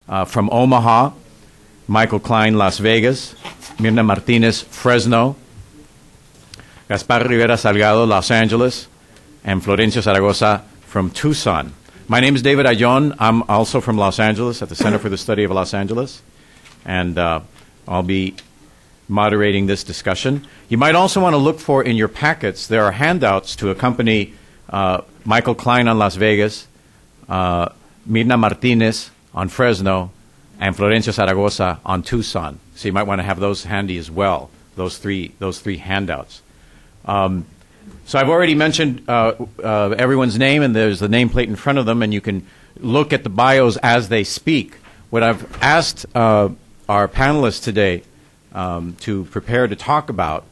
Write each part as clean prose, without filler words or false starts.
from Omaha, Michael Klein, Las Vegas, Mirna Martinez, Fresno, Gaspar Rivera Salgado, Los Angeles, and Florencio Zaragoza from Tucson. My name is David Ayllón. I'm also from Los Angeles at the Center for the Study of Los Angeles, and I'll be moderating this discussion. You might also want to look for in your packets, there are handouts to accompany Michael Klein on Las Vegas, Mirna Martinez on Fresno, and Florencio Zaragoza on Tucson. So you might want to have those handy as well, those three handouts. So I've already mentioned everyone's name, and there's the nameplate in front of them, and you can look at the bios as they speak. What I've asked our panelists today to prepare to talk about,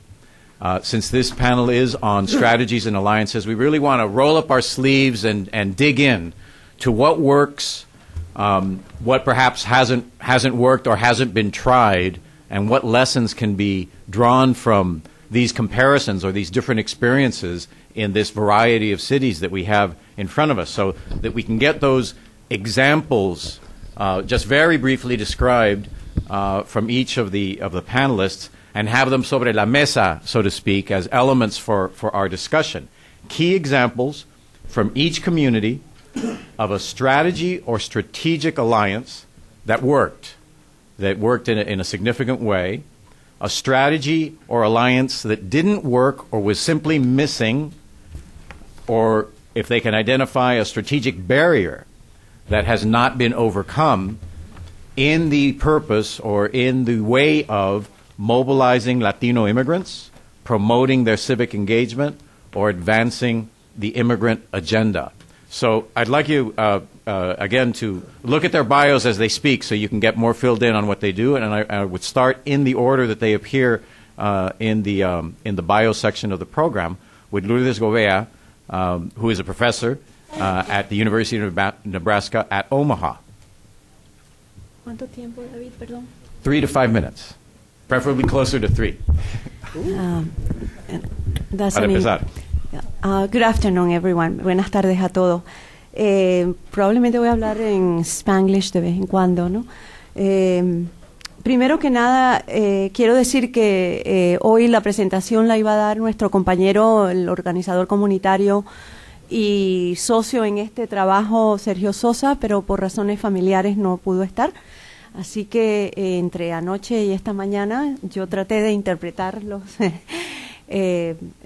since this panel is on strategies and alliances, we really want to roll up our sleeves and dig in to what works, what perhaps hasn't worked or hasn't been tried, and what lessons can be drawn from these comparisons or these different experiences in this variety of cities that we have in front of us, so that we can get those examples just very briefly described from each of the panelists and have them sobre la mesa, so to speak, as elements for our discussion. Key examples from each community of a strategy or strategic alliance that worked in a significant way, a strategy or alliance that didn't work or was simply missing, or if they can identify a strategic barrier that has not been overcome in the purpose or in the way of mobilizing Latino immigrants, promoting their civic engagement, or advancing the immigrant agenda. So I'd like you, again, to look at their bios as they speak so you can get more filled in on what they do. And I would start in the order that they appear in the bio section of the program with Lourdes Gobea, who is a professor at the University of Nebraska at Omaha. ¿Cuánto tiempo, David? Perdón. 3 to 5 minutes, preferably closer to 3. Para empezar. Good afternoon, everyone. Buenas tardes a todos. Probablemente voy a hablar en Spanglish de vez en cuando, ¿no? Primero que nada, quiero decir que hoy la presentación la iba a dar nuestro compañero, el organizador comunitario y socio en este trabajo, Sergio Sosa, pero por razones familiares no pudo estar. Así que entre anoche y esta mañana yo traté de interpretar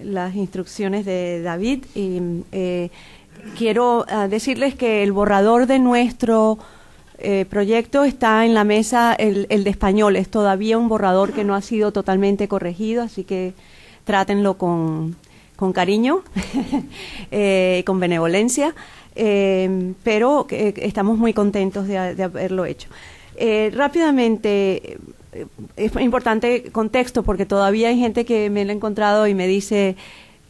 las instrucciones de David y quiero decirles que el borrador de nuestro proyecto está en la mesa, el de español es todavía un borrador que no ha sido totalmente corregido, así que trátenlo con cariño, con benevolencia, pero estamos muy contentos de haberlo hecho. Rápidamente, es importante contexto porque todavía hay gente que me lo ha encontrado y me dice,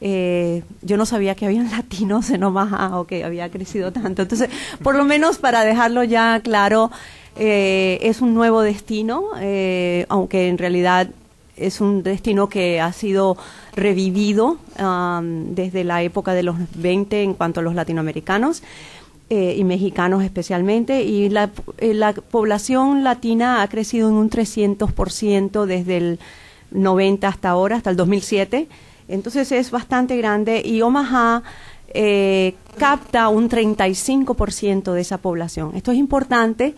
yo no sabía que habían latinos en Omaha o que había crecido tanto. Entonces, por lo menos para dejarlo ya claro, es un nuevo destino, aunque en realidad es un destino que ha sido revivido desde la época de los 20 en cuanto a los latinoamericanos. Y mexicanos especialmente, y la población latina ha crecido en un 300% desde el 90 hasta ahora, hasta el 2007, entonces es bastante grande, y Omaha capta un 35% de esa población. Esto es importante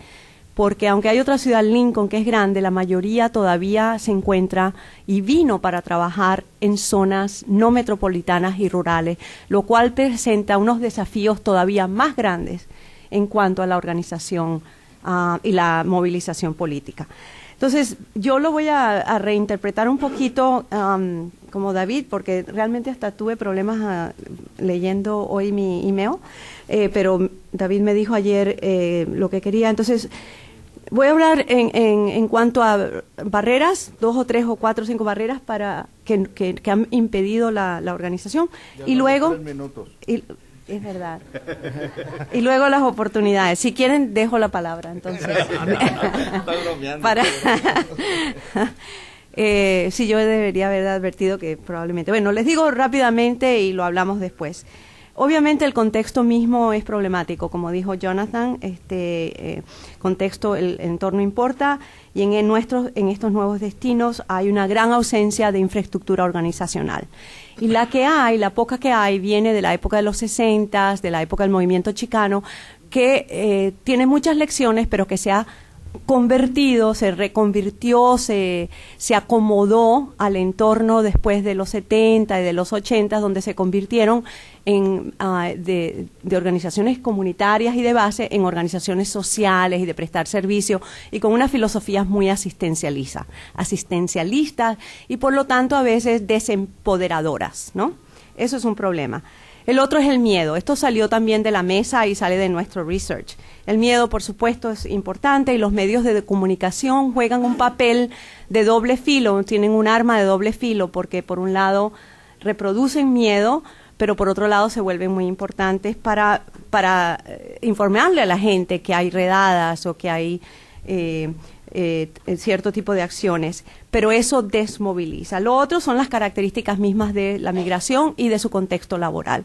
porque aunque hay otra ciudad, Lincoln, que es grande, la mayoría todavía se encuentra y vino para trabajar en zonas no metropolitanas y rurales, lo cual presenta unos desafíos todavía más grandes en cuanto a la organización y la movilización política. Entonces, yo lo voy a reinterpretar un poquito como David, porque realmente hasta tuve problemas leyendo hoy mi email, pero David me dijo ayer lo que quería. Entonces, voy a hablar en cuanto a barreras, 2 o 3 o 4 o 5 barreras para que han impedido la organización. Ya y luego... 3 minutos. Es verdad. Y luego las oportunidades. Si quieren, dejo la palabra. Entonces, para sí, yo debería haber advertido que probablemente. Bueno, les digo rápidamente y lo hablamos después. Obviamente el contexto mismo es problemático, como dijo Jonathan, contexto, el entorno importa, y en estos nuevos destinos hay una gran ausencia de infraestructura organizacional. Y la poca que hay, viene de la época de los 60, de la época del movimiento chicano, que tiene muchas lecciones, pero que se ha convertido, se reconvirtió, se acomodó al entorno después de los 70 y de los 80, donde se convirtieron de organizaciones comunitarias y de base en organizaciones sociales y de prestar servicio, y con unas filosofías muy asistencialistas y por lo tanto a veces desempoderadoras, ¿no? Eso es un problema. El otro es el miedo. Esto salió también de la mesa y sale de nuestro research. El miedo, por supuesto, es importante, y los medios de comunicación juegan un papel de doble filo, tienen un arma de doble filo, porque por un lado reproducen miedo, pero por otro lado se vuelven muy importantes para informarle a la gente que hay redadas o que hay cierto tipo de acciones, pero eso desmoviliza. Lo otro son las características mismas de la migración y de su contexto laboral.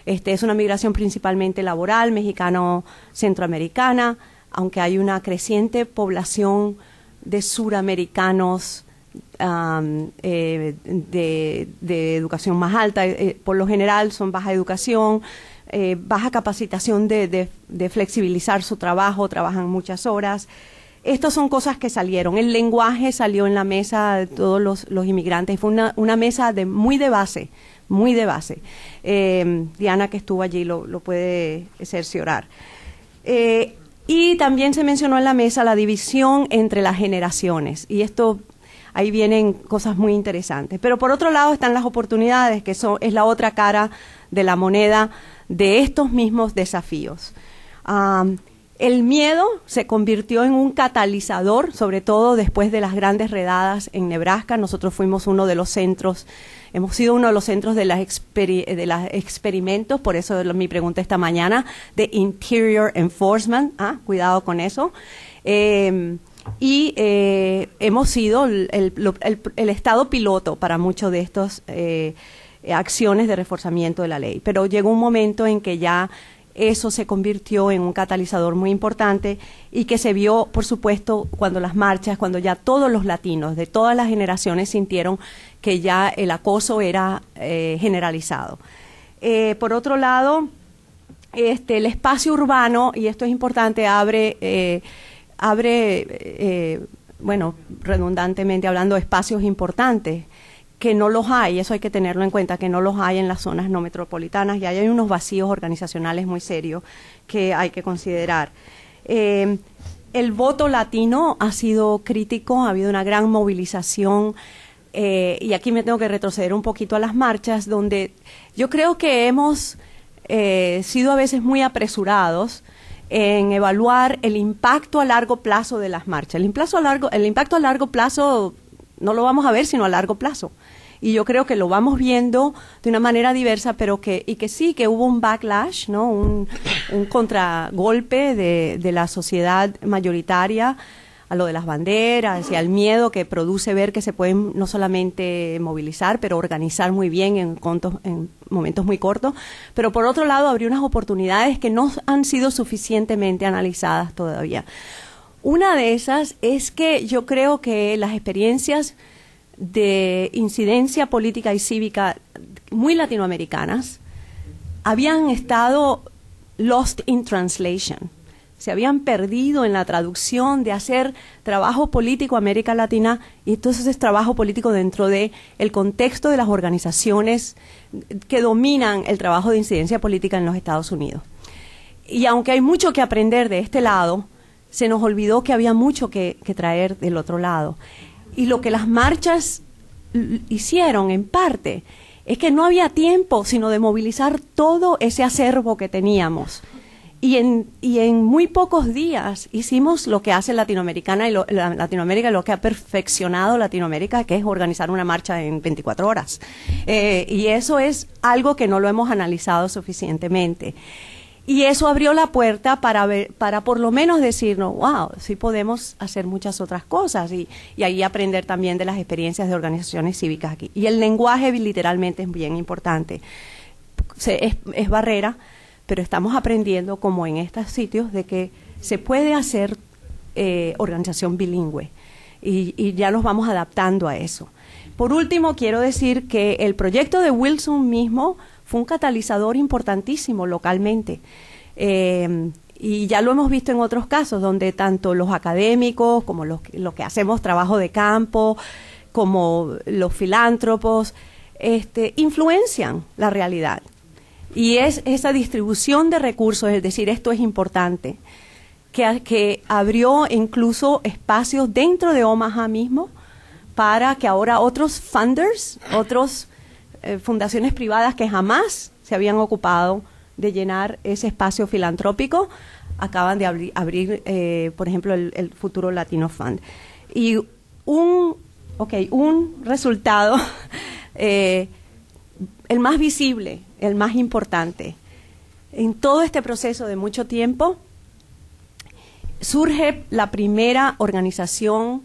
Es una migración principalmente laboral, mexicano-centroamericana, aunque hay una creciente población de suramericanos de educación más alta, por lo general son baja educación, baja capacitación de flexibilizar su trabajo, trabajan muchas horas. Estas son cosas que salieron. El lenguaje salió en la mesa de todos los inmigrantes. Fue una mesa muy de base, muy de base. Diana, que estuvo allí, lo puede cerciorar. Y también se mencionó en la mesa la división entre las generaciones. Y ahí vienen cosas muy interesantes. Pero por otro lado están las oportunidades, que es la otra cara de la moneda de estos mismos desafíos. El miedo se convirtió en un catalizador, sobre todo después de las grandes redadas en Nebraska. Nosotros fuimos uno de los centros, hemos sido uno de los centros de los experimentos, por eso mi pregunta esta mañana, de Interior Enforcement. Cuidado con eso. Hemos sido el estado piloto para muchos de estos acciones de reforzamiento de la ley. Pero llegó un momento en que ya eso se convirtió en un catalizador muy importante, y que se vio, por supuesto, cuando ya todos los latinos de todas las generaciones sintieron que ya el acoso era generalizado. Por otro lado, el espacio urbano, y esto es importante, abre, redundantemente hablando, espacios importantes, que no los hay, eso hay que tenerlo en cuenta, que no los hay en las zonas no metropolitanas, y hay unos vacíos organizacionales muy serios que hay que considerar. El voto latino ha sido crítico, ha habido una gran movilización, y aquí me tengo que retroceder un poquito a las marchas, donde yo creo que hemos sido a veces muy apresurados en evaluar el impacto a largo plazo de las marchas. El impacto a largo plazo no lo vamos a ver sino a largo plazo, y yo creo que lo vamos viendo de una manera diversa, pero que hubo un backlash, ¿no? un contragolpe de la sociedad mayoritaria a lo de las banderas y al miedo que produce ver que se pueden no solamente movilizar, pero organizar muy bien en momentos muy cortos. Pero por otro lado abrió unas oportunidades que no han sido suficientemente analizadas todavía. Una de esas es que yo creo que las experiencias de incidencia política y cívica muy latinoamericanas habían estado lost in translation, se habían perdido en la traducción de hacer trabajo político América Latina, y entonces es trabajo político dentro de el contexto de las organizaciones que dominan el trabajo de incidencia política en los Estados Unidos. Y aunque hay mucho que aprender de este lado, se nos olvidó que había mucho que traer del otro lado. Y lo que las marchas hicieron, en parte, es que no había tiempo sino de movilizar todo ese acervo que teníamos. Y en muy pocos días hicimos lo que hace Latinoamérica, lo que ha perfeccionado Latinoamérica, que es organizar una marcha en 24 horas. Y eso es algo que no lo hemos analizado suficientemente. Y eso abrió la puerta para por lo menos decirnos, wow, sí podemos hacer muchas otras cosas, y ahí aprender también de las experiencias de organizaciones cívicas aquí. Y el lenguaje literalmente es bien importante. es barrera, pero estamos aprendiendo, como en estos sitios, de que se puede hacer organización bilingüe y ya nos vamos adaptando a eso. Por último, quiero decir que el proyecto de Wilson mismo fue un catalizador importantísimo localmente. Y ya lo hemos visto en otros casos, donde tanto los académicos como los que hacemos trabajo de campo, como los filántropos, influencian la realidad. Y es esa distribución de recursos, es decir, esto es importante, que abrió incluso espacios dentro de Omaha mismo para que ahora otros funders, otras fundaciones privadas que jamás se habían ocupado de llenar ese espacio filantrópico, acaban de abrir por ejemplo, el Futuro Latino Fund. Y un resultado, el más visible, el más importante, en todo este proceso de mucho tiempo, surge la primera organización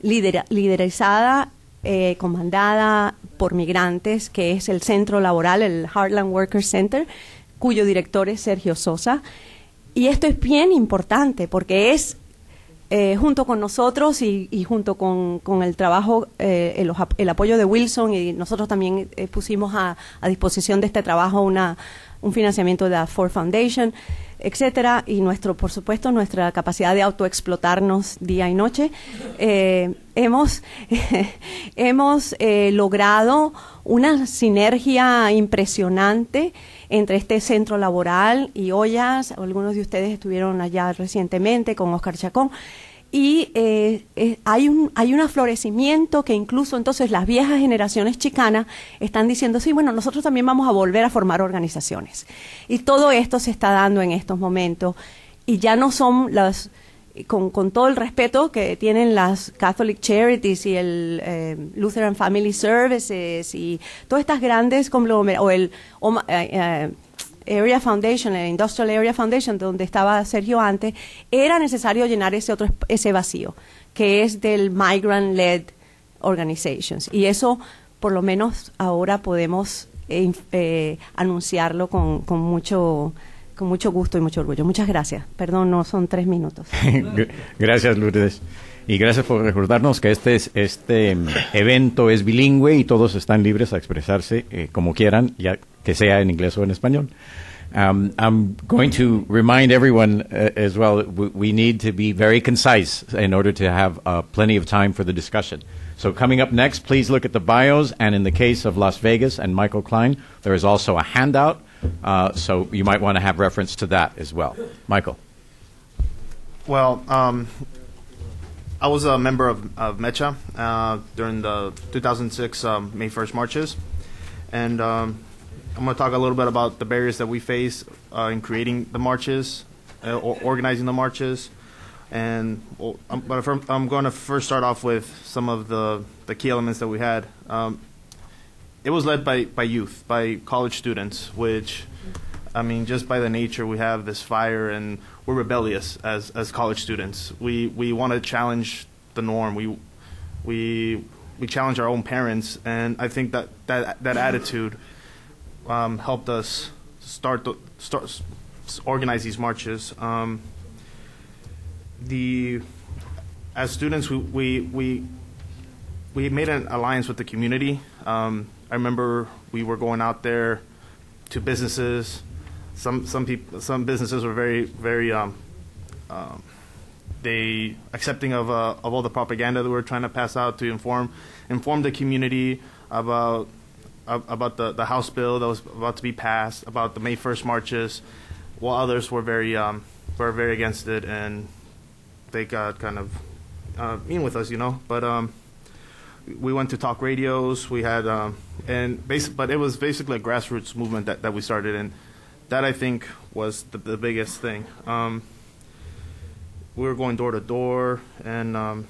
liderizada, comandada por migrantes, que es el Centro Laboral, el Heartland Workers Center, cuyo director es Sergio Sosa. Y esto es bien importante porque es, junto con nosotros y junto con el trabajo, el apoyo de Wilson, y nosotros también pusimos a disposición de este trabajo un financiamiento de la Ford Foundation, etcétera, y por supuesto, nuestra capacidad de autoexplotarnos día y noche. Hemos logrado una sinergia impresionante entre este centro laboral y Ollas. Algunos de ustedes estuvieron allá recientemente con Oscar Chacón. Y hay un florecimiento que incluso entonces las viejas generaciones chicanas están diciendo, sí, bueno, nosotros también vamos a volver a formar organizaciones. Y todo esto se está dando en estos momentos. Y ya no son con todo el respeto que tienen las Catholic Charities y el Lutheran Family Services y todas estas grandes conglomerados, o el Area Foundation, el Industrial Area Foundation, donde estaba Sergio antes, era necesario llenar ese vacío, que es del Migrant-Led Organizations. Y eso, por lo menos, ahora podemos anunciarlo con mucho gusto y mucho orgullo. Muchas gracias. Perdón, no son 3 minutos. Gracias, Lourdes. Y gracias por recordarnos que este evento es bilingüe y todos están libres a expresarse como quieran, ya que sea en inglés o en español. I'm going to remind everyone as well, we need to be very concise in order to have plenty of time for the discussion. So coming up next, please look at the bios, and in the case of Las Vegas and Michael Klein, there is also a handout, so you might want to have reference to that as well. Michael. Well, I was a member of MECHA during the 2006 May 1st marches, and I'm going to talk a little bit about the barriers that we face in creating the marches or organizing the marches. And I'm going to first start off with some of the key elements that we had. It was led by youth, by college students, which, I mean, just by the nature, we have this fire and we're rebellious as college students. We want to challenge the norm. We challenge our own parents, and I think that attitude helped us start organize these marches. As students, we made an alliance with the community. I remember we were going out there to businesses. Some businesses were very they accepting of all the propaganda that we were trying to pass out to inform the community about the House bill that was about to be passed, about the May 1st marches, while others were very against it, and they got kind of mean with us, you know. But we went to talk radios. We had but it was basically a grassroots movement that we started, and that I think was the biggest thing. We were going door to door, and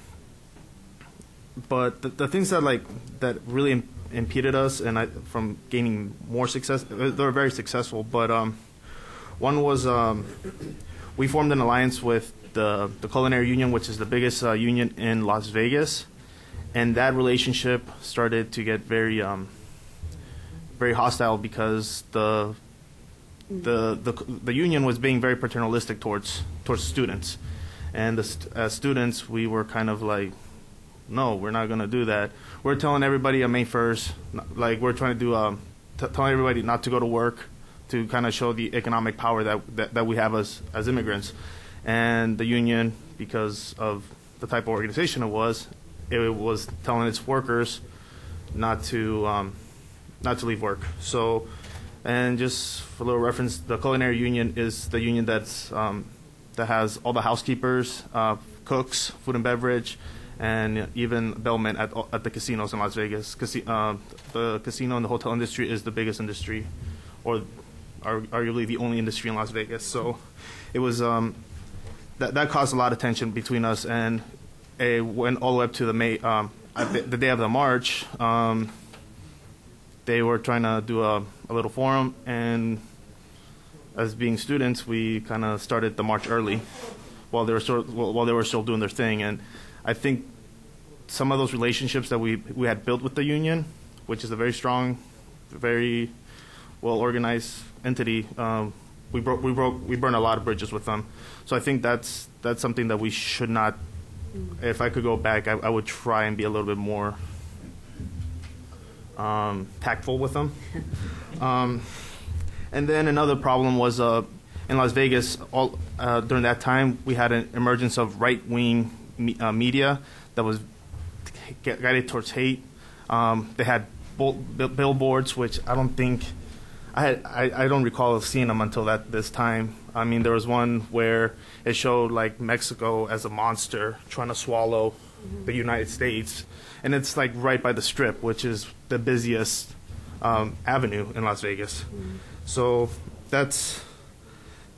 but the things that really impeded us from gaining more success. They were very successful, but one was we formed an alliance with the Culinary Union, which is the biggest union in Las Vegas, and that relationship started to get very very hostile because the union was being very paternalistic towards students, and as students we were kind of like, no, we're not going to do that. We're telling everybody on May 1st, like we're trying to do telling everybody not to go to work, to kind of show the economic power that we have as immigrants. And the union, because of the type of organization it was telling its workers not to leave work. So, and just for a little reference, the culinary union is the union that has all the housekeepers, cooks, food and beverage, and even bellmen at the casinos in Las Vegas. The casino and the hotel industry is the biggest industry, or arguably the only industry in Las Vegas. So it was that caused a lot of tension between us, and it went all the way up to the May the day of the march. They were trying to do a little forum, and as being students, we kind of started the march early while they were still doing their thing. And I think some of those relationships that we had built with the union, which is a very strong, very well organized entity, we burned a lot of bridges with them. So I think that's something that we should not. If I could go back, I would try and be a little bit more tactful with them. And then another problem was in Las Vegas. During that time, we had an emergence of right-wing media that was guided towards hate. They had billboards, which I don't think I don't recall seeing them until this time. I mean, there was one where it showed like Mexico as a monster trying to swallow the United States, and it's like right by the Strip, which is the busiest avenue in Las Vegas. So those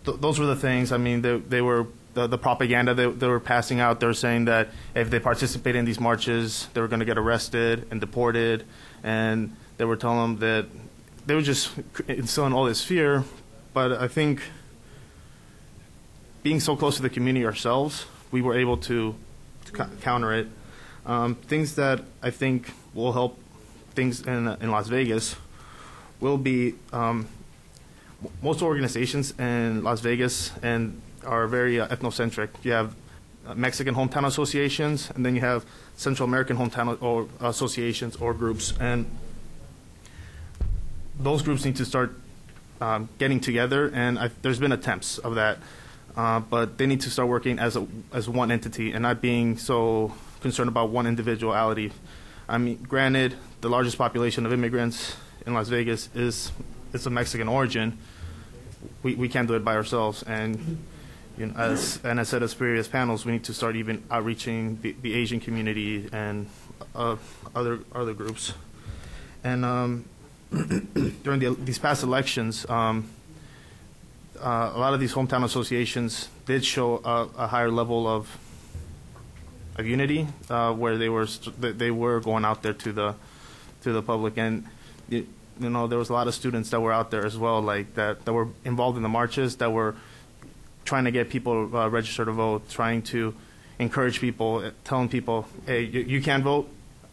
were the things. I mean, they were the propaganda they were passing out. They were saying that if they participated in these marches, they were going to get arrested and deported, and they were telling them that they were just instilling all this fear. But I think being so close to the community ourselves, we were able to counter it. Things that I think will help things in Las Vegas will be most organizations in Las Vegas and are very ethnocentric. You have Mexican hometown associations, and then you have Central American hometown associations or groups, and those groups need to start getting together. And there's been attempts of that, but they need to start working as one entity and not being so concerned about one individuality. I mean, granted, the largest population of immigrants in Las Vegas is of Mexican origin. We can't do it by ourselves, and as I said at previous panels, we need to start even outreaching the Asian community and other groups. And during these past elections, a lot of these hometown associations did show a higher level of unity, where they were going out there to the public, and there was a lot of students that were out there as well, like that were involved in the marches, that were trying to get people registered to vote, trying to encourage people, telling people, hey, you can vote,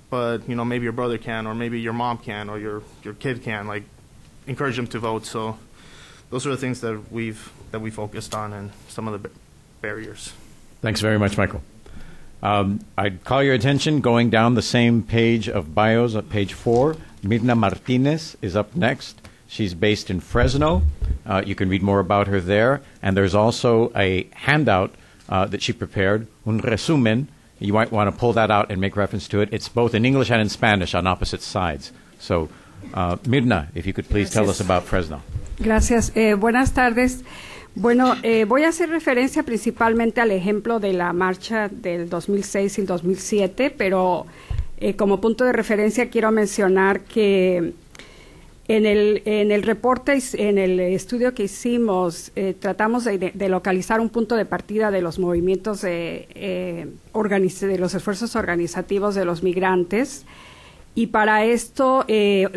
but maybe your brother can, or maybe your mom can, or your kid can. Like, encourage them to vote. So those are the things that we focused on, and some of the barriers. Thanks very much, Michael. I'd call your attention, going down the same page of bios at page 4, Mirna Martinez is up next. She's based in Fresno. You can read more about her there. And there's also a handout that she prepared, un resumen. You might want to pull that out and make reference to it. It's both in English and in Spanish on opposite sides. So, Mirna, if you could please tell us about Fresno. Gracias. Buenas tardes. Bueno, voy a hacer referencia principalmente al ejemplo de la marcha del 2006 y el 2007, pero como punto de referencia quiero mencionar que en el reporte, en el estudio que hicimos, tratamos de localizar un punto de partida de los movimientos de los esfuerzos organizativos de los migrantes, y para esto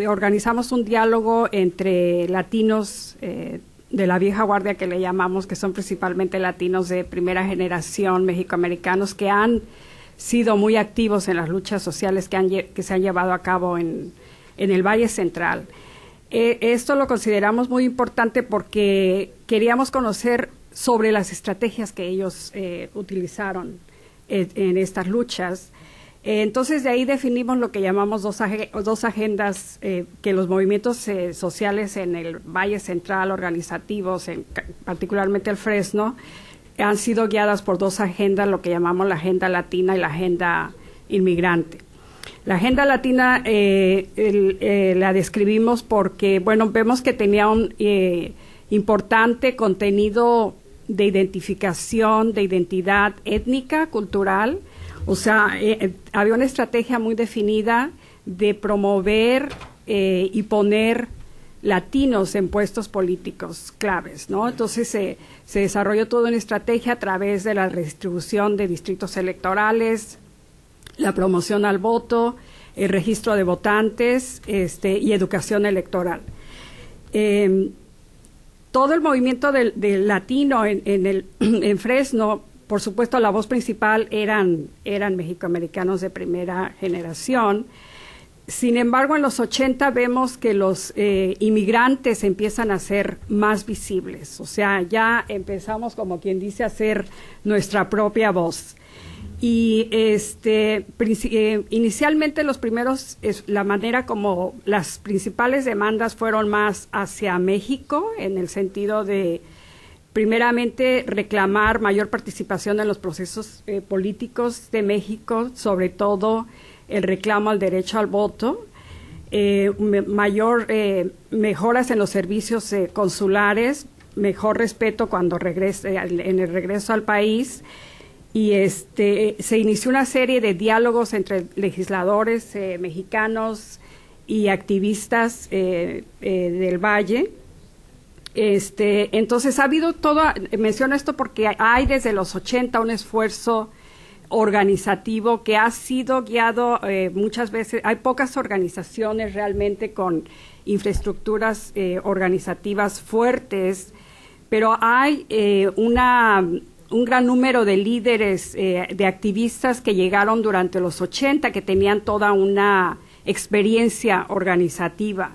organizamos un diálogo entre latinos de la vieja guardia, que le llamamos, que son principalmente latinos de primera generación, mexicoamericanos, que han sido muy activos en las luchas sociales que se han llevado a cabo en el Valle Central. Esto lo consideramos muy importante porque queríamos conocer sobre las estrategias que ellos utilizaron en estas luchas. Entonces, de ahí definimos lo que llamamos dos agendas que los movimientos sociales en el Valle Central, organizativos, particularmente el Fresno, han sido guiadas por dos agendas, lo que llamamos la agenda latina y la agenda inmigrante. La agenda latina la describimos porque, bueno, vemos que tenía un importante contenido de identificación, de identidad étnica, cultural. O sea, había una estrategia muy definida de promover y poner latinos en puestos políticos claves, ¿no? Entonces se desarrolló toda una estrategia a través de la redistribución de distritos electorales, la promoción al voto, el registro de votantes y educación electoral. Todo el movimiento del latino en Fresno, por supuesto, la voz principal eran mexicoamericanos de primera generación. Sin embargo, en los 80 vemos que los inmigrantes empiezan a ser más visibles. O sea, ya empezamos, como quien dice, a hacer nuestra propia voz. Y inicialmente los primeros, la manera como las principales demandas fueron más hacia México, en el sentido de, primeramente, reclamar mayor participación en los procesos políticos de México, sobre todo el reclamo al derecho al voto, mejoras en los servicios consulares, mejor respeto cuando en el regreso al país. Y se inició una serie de diálogos entre legisladores mexicanos y activistas del Valle. Entonces ha habido menciono esto porque hay desde los 80 un esfuerzo organizativo que ha sido guiado muchas veces. Hay pocas organizaciones realmente con infraestructuras organizativas fuertes, pero hay un gran número de líderes, de activistas que llegaron durante los 80, que tenían toda una experiencia organizativa.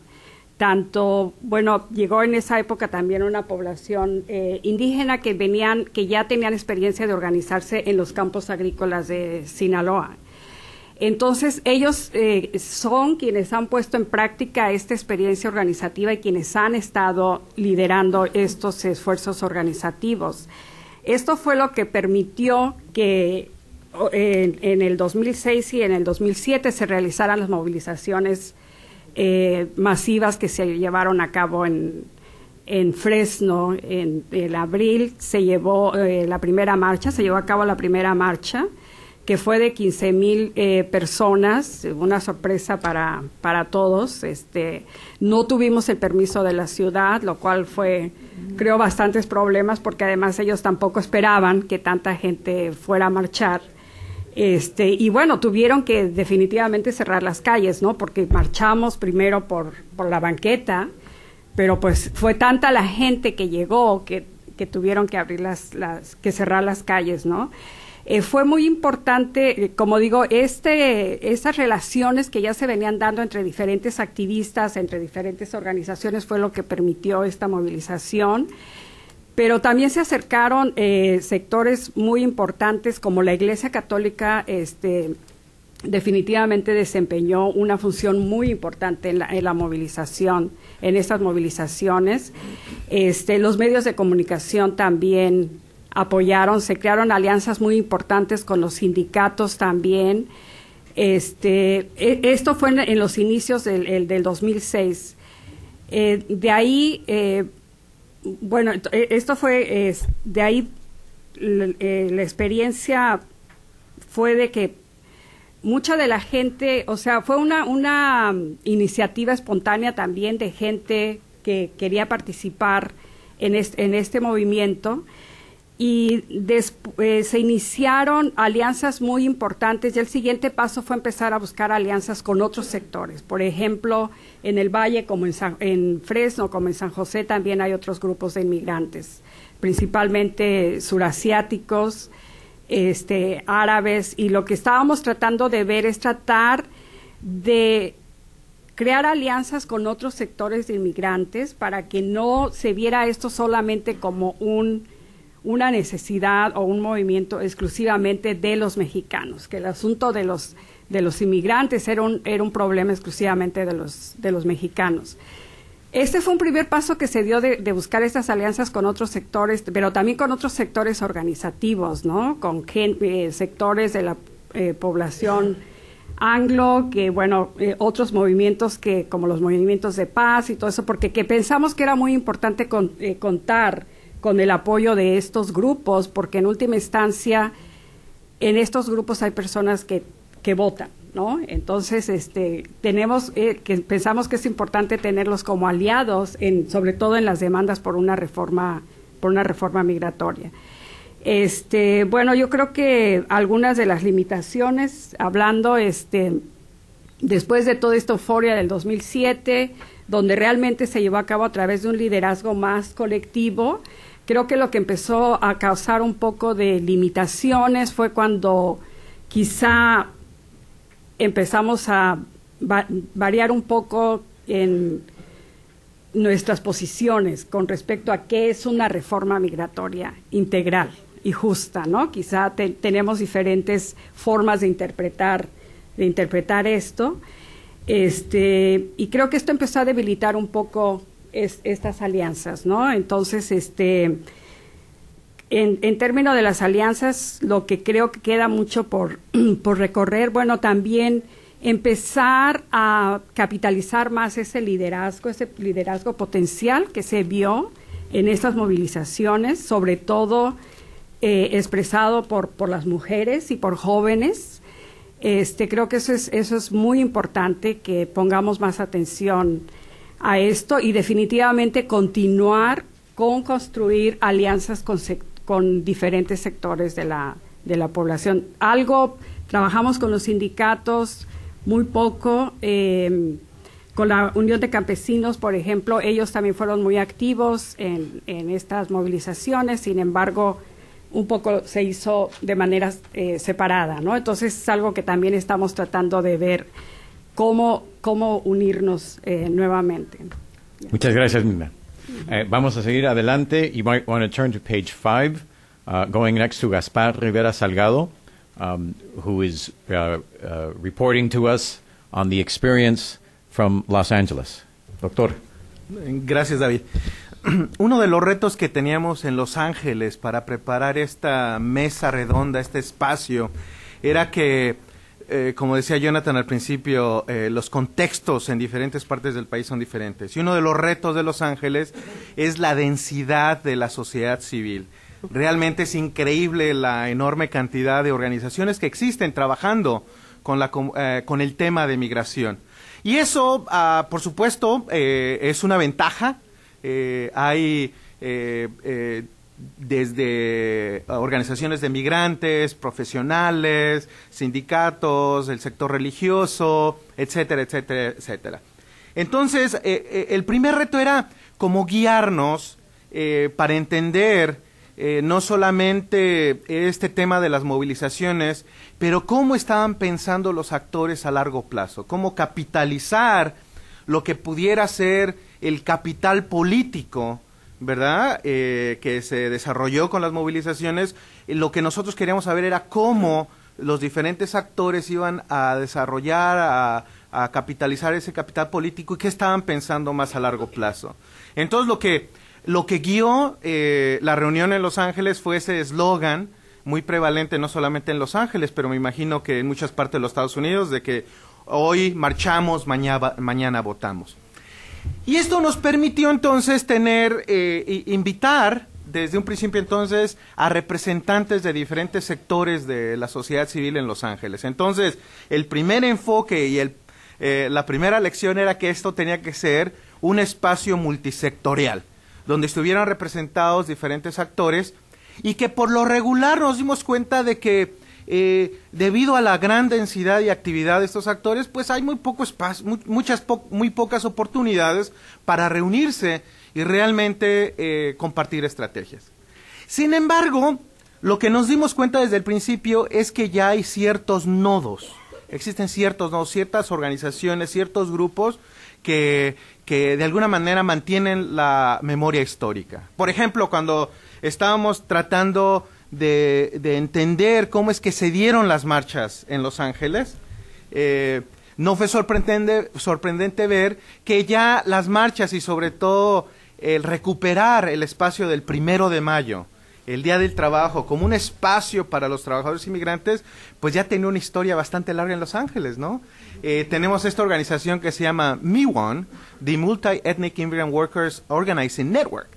Tanto, bueno, llegó en esa época también una población indígena que ya tenían experiencia de organizarse en los campos agrícolas de Sinaloa. Entonces, ellos son quienes han puesto en práctica esta experiencia organizativa y quienes han estado liderando estos esfuerzos organizativos. Esto fue lo que permitió que en el 2006 y en el 2007 se realizaran las movilizaciones masivas que se llevaron a cabo en Fresno. En el abril se llevó a cabo la primera marcha, que fue de 15,000 personas, una sorpresa para todos. No tuvimos el permiso de la ciudad, lo cual creó bastantes problemas, porque además ellos tampoco esperaban que tanta gente fuera a marchar. Y bueno, tuvieron que definitivamente cerrar las calles, ¿no? Porque marchamos primero por la banqueta, pero pues fue tanta la gente que llegó que tuvieron que abrir que cerrar las calles, ¿no? Fue muy importante, como digo, esas relaciones que ya se venían dando entre diferentes activistas, entre diferentes organizaciones, fue lo que permitió esta movilización. Pero también se acercaron sectores muy importantes, como la Iglesia Católica, definitivamente desempeñó una función muy importante en la movilización, en estas movilizaciones. Los medios de comunicación también apoyaron, se crearon alianzas muy importantes con los sindicatos también. Esto fue en los inicios del 2006. De ahí, esto fue, de ahí la experiencia fue de que mucha de la gente, o sea, fue una iniciativa espontánea también de gente que quería participar en este movimiento. Y se iniciaron alianzas muy importantes, y el siguiente paso fue empezar a buscar alianzas con otros sectores. Por ejemplo, en el Valle, como en Fresno, como en San José, también hay otros grupos de inmigrantes, principalmente surasiáticos, árabes, y lo que estábamos tratando de ver es tratar de crear alianzas con otros sectores de inmigrantes para que no se viera esto solamente como una necesidad o un movimiento exclusivamente de los mexicanos, que el asunto de los inmigrantes era un problema exclusivamente de los mexicanos. Este fue un primer paso que se dio de buscar estas alianzas con otros sectores, pero también con otros sectores organizativos, ¿no? Con sectores de la población anglo, que bueno, otros movimientos que como los movimientos de paz y todo eso, porque pensamos que era muy importante contar con el apoyo de estos grupos, porque en última instancia en estos grupos hay personas que votan, ¿no? Entonces, tenemos pensamos que es importante tenerlos como aliados, sobre todo en las demandas por una reforma migratoria. Bueno, yo creo que algunas de las limitaciones, hablando, después de toda esta euforia del 2007, donde realmente se llevó a cabo a través de un liderazgo más colectivo, creo que lo que empezó a causar un poco de limitaciones fue cuando quizá empezamos a variar un poco en nuestras posiciones con respecto a qué es una reforma migratoria integral y justa, ¿no? Quizá tenemos diferentes formas de interpretar esto, y creo que esto empezó a debilitar un poco estas alianzas, ¿no? Entonces, en términos de las alianzas, lo que creo que queda mucho por recorrer, bueno, también empezar a capitalizar más ese liderazgo potencial que se vio en estas movilizaciones, sobre todo expresado por las mujeres y por jóvenes. Creo que eso es muy importante, que pongamos más atención a esto y definitivamente continuar con construir alianzas con diferentes sectores de la población. Trabajamos con los sindicatos muy poco, con la Unión de Campesinos, por ejemplo, ellos también fueron muy activos en estas movilizaciones, sin embargo, un poco se hizo de manera separada, ¿no? Entonces es algo que también estamos tratando de ver cómo unirnos nuevamente. Muchas gracias, Nina. Vamos a seguir adelante. You might want to turn to page 5, going next to Gaspar Rivera Salgado, who is reporting to us on the experience from Los Angeles. Doctor. Gracias, David. Uno de los retos que teníamos en Los Ángeles para preparar esta mesa redonda, este espacio, era que, como decía Jonathan al principio, los contextos en diferentes partes del país son diferentes. Y uno de los retos de Los Ángeles es la densidad de la sociedad civil. Realmente es increíble la enorme cantidad de organizaciones que existen trabajando con el tema de migración. Y eso, por supuesto, es una ventaja. Hay desde organizaciones de migrantes, profesionales, sindicatos, el sector religioso, etcétera, etcétera, etcétera. Entonces, el primer reto era cómo guiarnos para entender no solamente este tema de las movilizaciones, pero cómo estaban pensando los actores a largo plazo, cómo capitalizar lo que pudiera ser el capital político, ¿verdad?, que se desarrolló con las movilizaciones. Lo que nosotros queríamos saber era cómo los diferentes actores iban a desarrollar, a capitalizar ese capital político y qué estaban pensando más a largo plazo. Entonces, lo que guió la reunión en Los Ángeles fue ese eslogan muy prevalente, no solamente en Los Ángeles, pero me imagino que en muchas partes de los Estados Unidos, de que hoy marchamos, mañana votamos. Y esto nos permitió entonces invitar desde un principio entonces a representantes de diferentes sectores de la sociedad civil en Los Ángeles. Entonces, el primer enfoque y la primera lección era que esto tenía que ser un espacio multisectorial, donde estuvieran representados diferentes actores y que por lo regular nos dimos cuenta de que debido a la gran densidad y actividad de estos actores, pues hay muy poco espacio, muy pocas oportunidades para reunirse y realmente compartir estrategias. Sin embargo, lo que nos dimos cuenta desde el principio es que ya hay ciertos nodos Existen ciertos nodos, ciertas organizaciones, ciertos grupos que de alguna manera mantienen la memoria histórica. Por ejemplo, cuando estábamos tratando de entender cómo es que se dieron las marchas en Los Ángeles, no fue sorprendente ver que ya las marchas y sobre todo el recuperar el espacio del 1 de mayo, el Día del Trabajo, como un espacio para los trabajadores inmigrantes, pues ya tenía una historia bastante larga en Los Ángeles, ¿no? Tenemos esta organización que se llama MIWON, The Multi-Ethnic Immigrant Workers Organizing Network,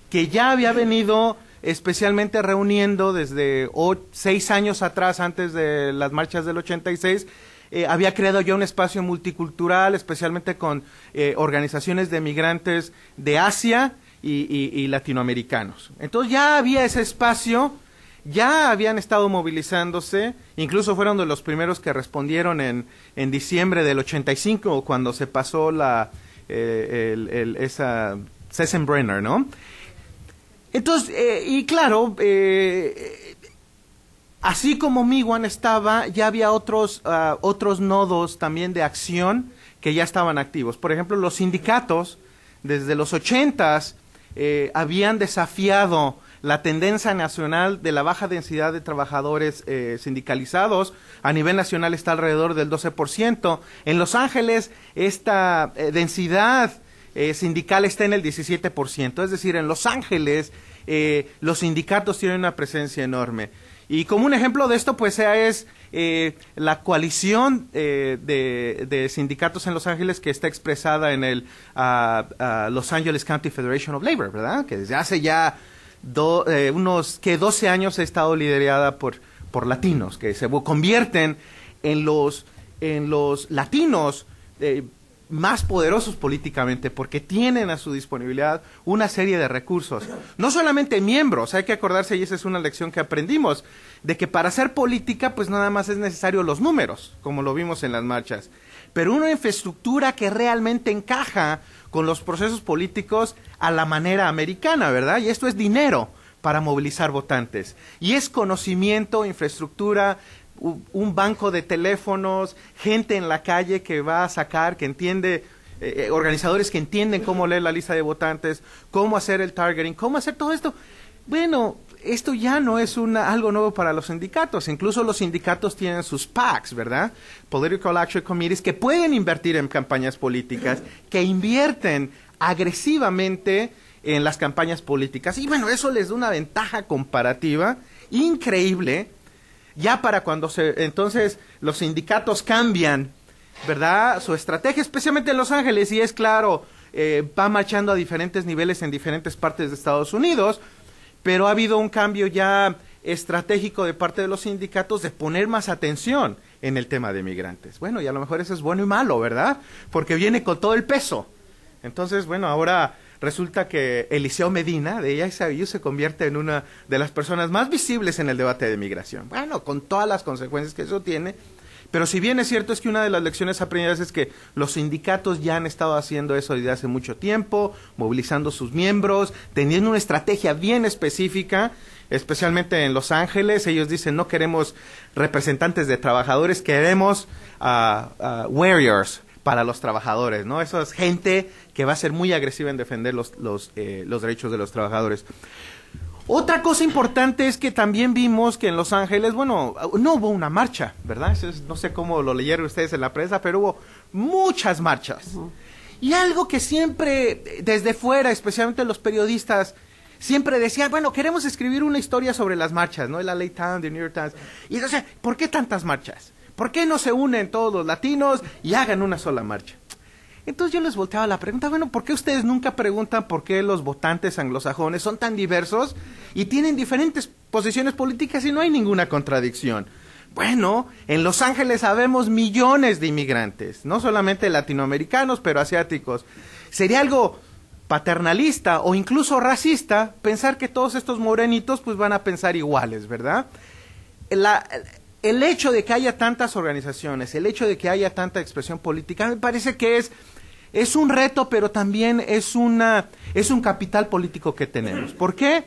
que ya había venido especialmente reuniendo desde 6 años atrás, antes de las marchas del 86, había creado ya un espacio multicultural, especialmente con organizaciones de migrantes de Asia y latinoamericanos. Entonces ya había ese espacio, ya habían estado movilizándose, incluso fueron de los primeros que respondieron en diciembre del 85, cuando se pasó esa Sensenbrenner, ¿no? Entonces, y claro, así como MIWON estaba, ya había otros nodos también de acción que ya estaban activos. Por ejemplo, los sindicatos, desde los 80s, habían desafiado la tendencia nacional de la baja densidad de trabajadores sindicalizados. A nivel nacional está alrededor del 12%. En Los Ángeles, esta densidad sindical está en el 17%. Es decir, en Los Ángeles los sindicatos tienen una presencia enorme. Y como un ejemplo de esto, pues es la coalición de sindicatos en Los Ángeles, que está expresada en el Los Angeles County Federation of Labor, ¿verdad? Que desde hace ya unos 12 años ha estado liderada por latinos, que se convierten en los latinos más poderosos políticamente, porque tienen a su disponibilidad una serie de recursos. No solamente miembros, hay que acordarse, y esa es una lección que aprendimos, de que para hacer política, pues nada más es necesario los números, como lo vimos en las marchas, pero una infraestructura que realmente encaja con los procesos políticos a la manera americana, ¿verdad? Y esto es dinero para movilizar votantes, y es conocimiento, infraestructura, un banco de teléfonos, gente en la calle que va a sacar, que entiende, organizadores que entienden cómo leer la lista de votantes, cómo hacer el targeting, cómo hacer todo esto. Bueno, esto ya no es algo nuevo para los sindicatos. Incluso los sindicatos tienen sus PACs, ¿verdad? Political Action Committees, que pueden invertir en campañas políticas, que invierten agresivamente en las campañas políticas. Y bueno, eso les da una ventaja comparativa increíble. Ya para cuando entonces los sindicatos cambian, ¿verdad?, su estrategia, especialmente en Los Ángeles, y es claro, va marchando a diferentes niveles en diferentes partes de Estados Unidos, pero ha habido un cambio ya estratégico de parte de los sindicatos de poner más atención en el tema de migrantes. Bueno, y a lo mejor eso es bueno y malo, ¿verdad?, porque viene con todo el peso. Entonces, bueno, ahora resulta que Eliseo Medina, de ISIU, se convierte en una de las personas más visibles en el debate de migración. Bueno, con todas las consecuencias que eso tiene, pero si bien es cierto, es que una de las lecciones aprendidas es que los sindicatos ya han estado haciendo eso desde hace mucho tiempo, movilizando sus miembros, teniendo una estrategia bien específica, especialmente en Los Ángeles. Ellos dicen, no queremos representantes de trabajadores, queremos warriors para los trabajadores, ¿no? Eso es gente que va a ser muy agresiva en defender los derechos de los trabajadores. Otra cosa importante es que también vimos que en Los Ángeles, bueno, no hubo una marcha, ¿verdad? No sé cómo lo leyeron ustedes en la prensa, pero hubo muchas marchas. Y algo que siempre, desde fuera, especialmente los periodistas, siempre decían, bueno, queremos escribir una historia sobre las marchas, ¿no? El LA Times, el New York Times. Y entonces, ¿por qué tantas marchas? ¿Por qué no se unen todos los latinos y hagan una sola marcha? Entonces yo les volteaba la pregunta, bueno, ¿por qué ustedes nunca preguntan por qué los votantes anglosajones son tan diversos y tienen diferentes posiciones políticas y no hay ninguna contradicción? Bueno, en Los Ángeles habemos millones de inmigrantes, no solamente latinoamericanos, pero asiáticos. Sería algo paternalista o incluso racista pensar que todos estos morenitos pues van a pensar iguales, ¿verdad? El hecho de que haya tantas organizaciones, el hecho de que haya tanta expresión política, me parece que es un reto, pero también es un capital político que tenemos. ¿Por qué?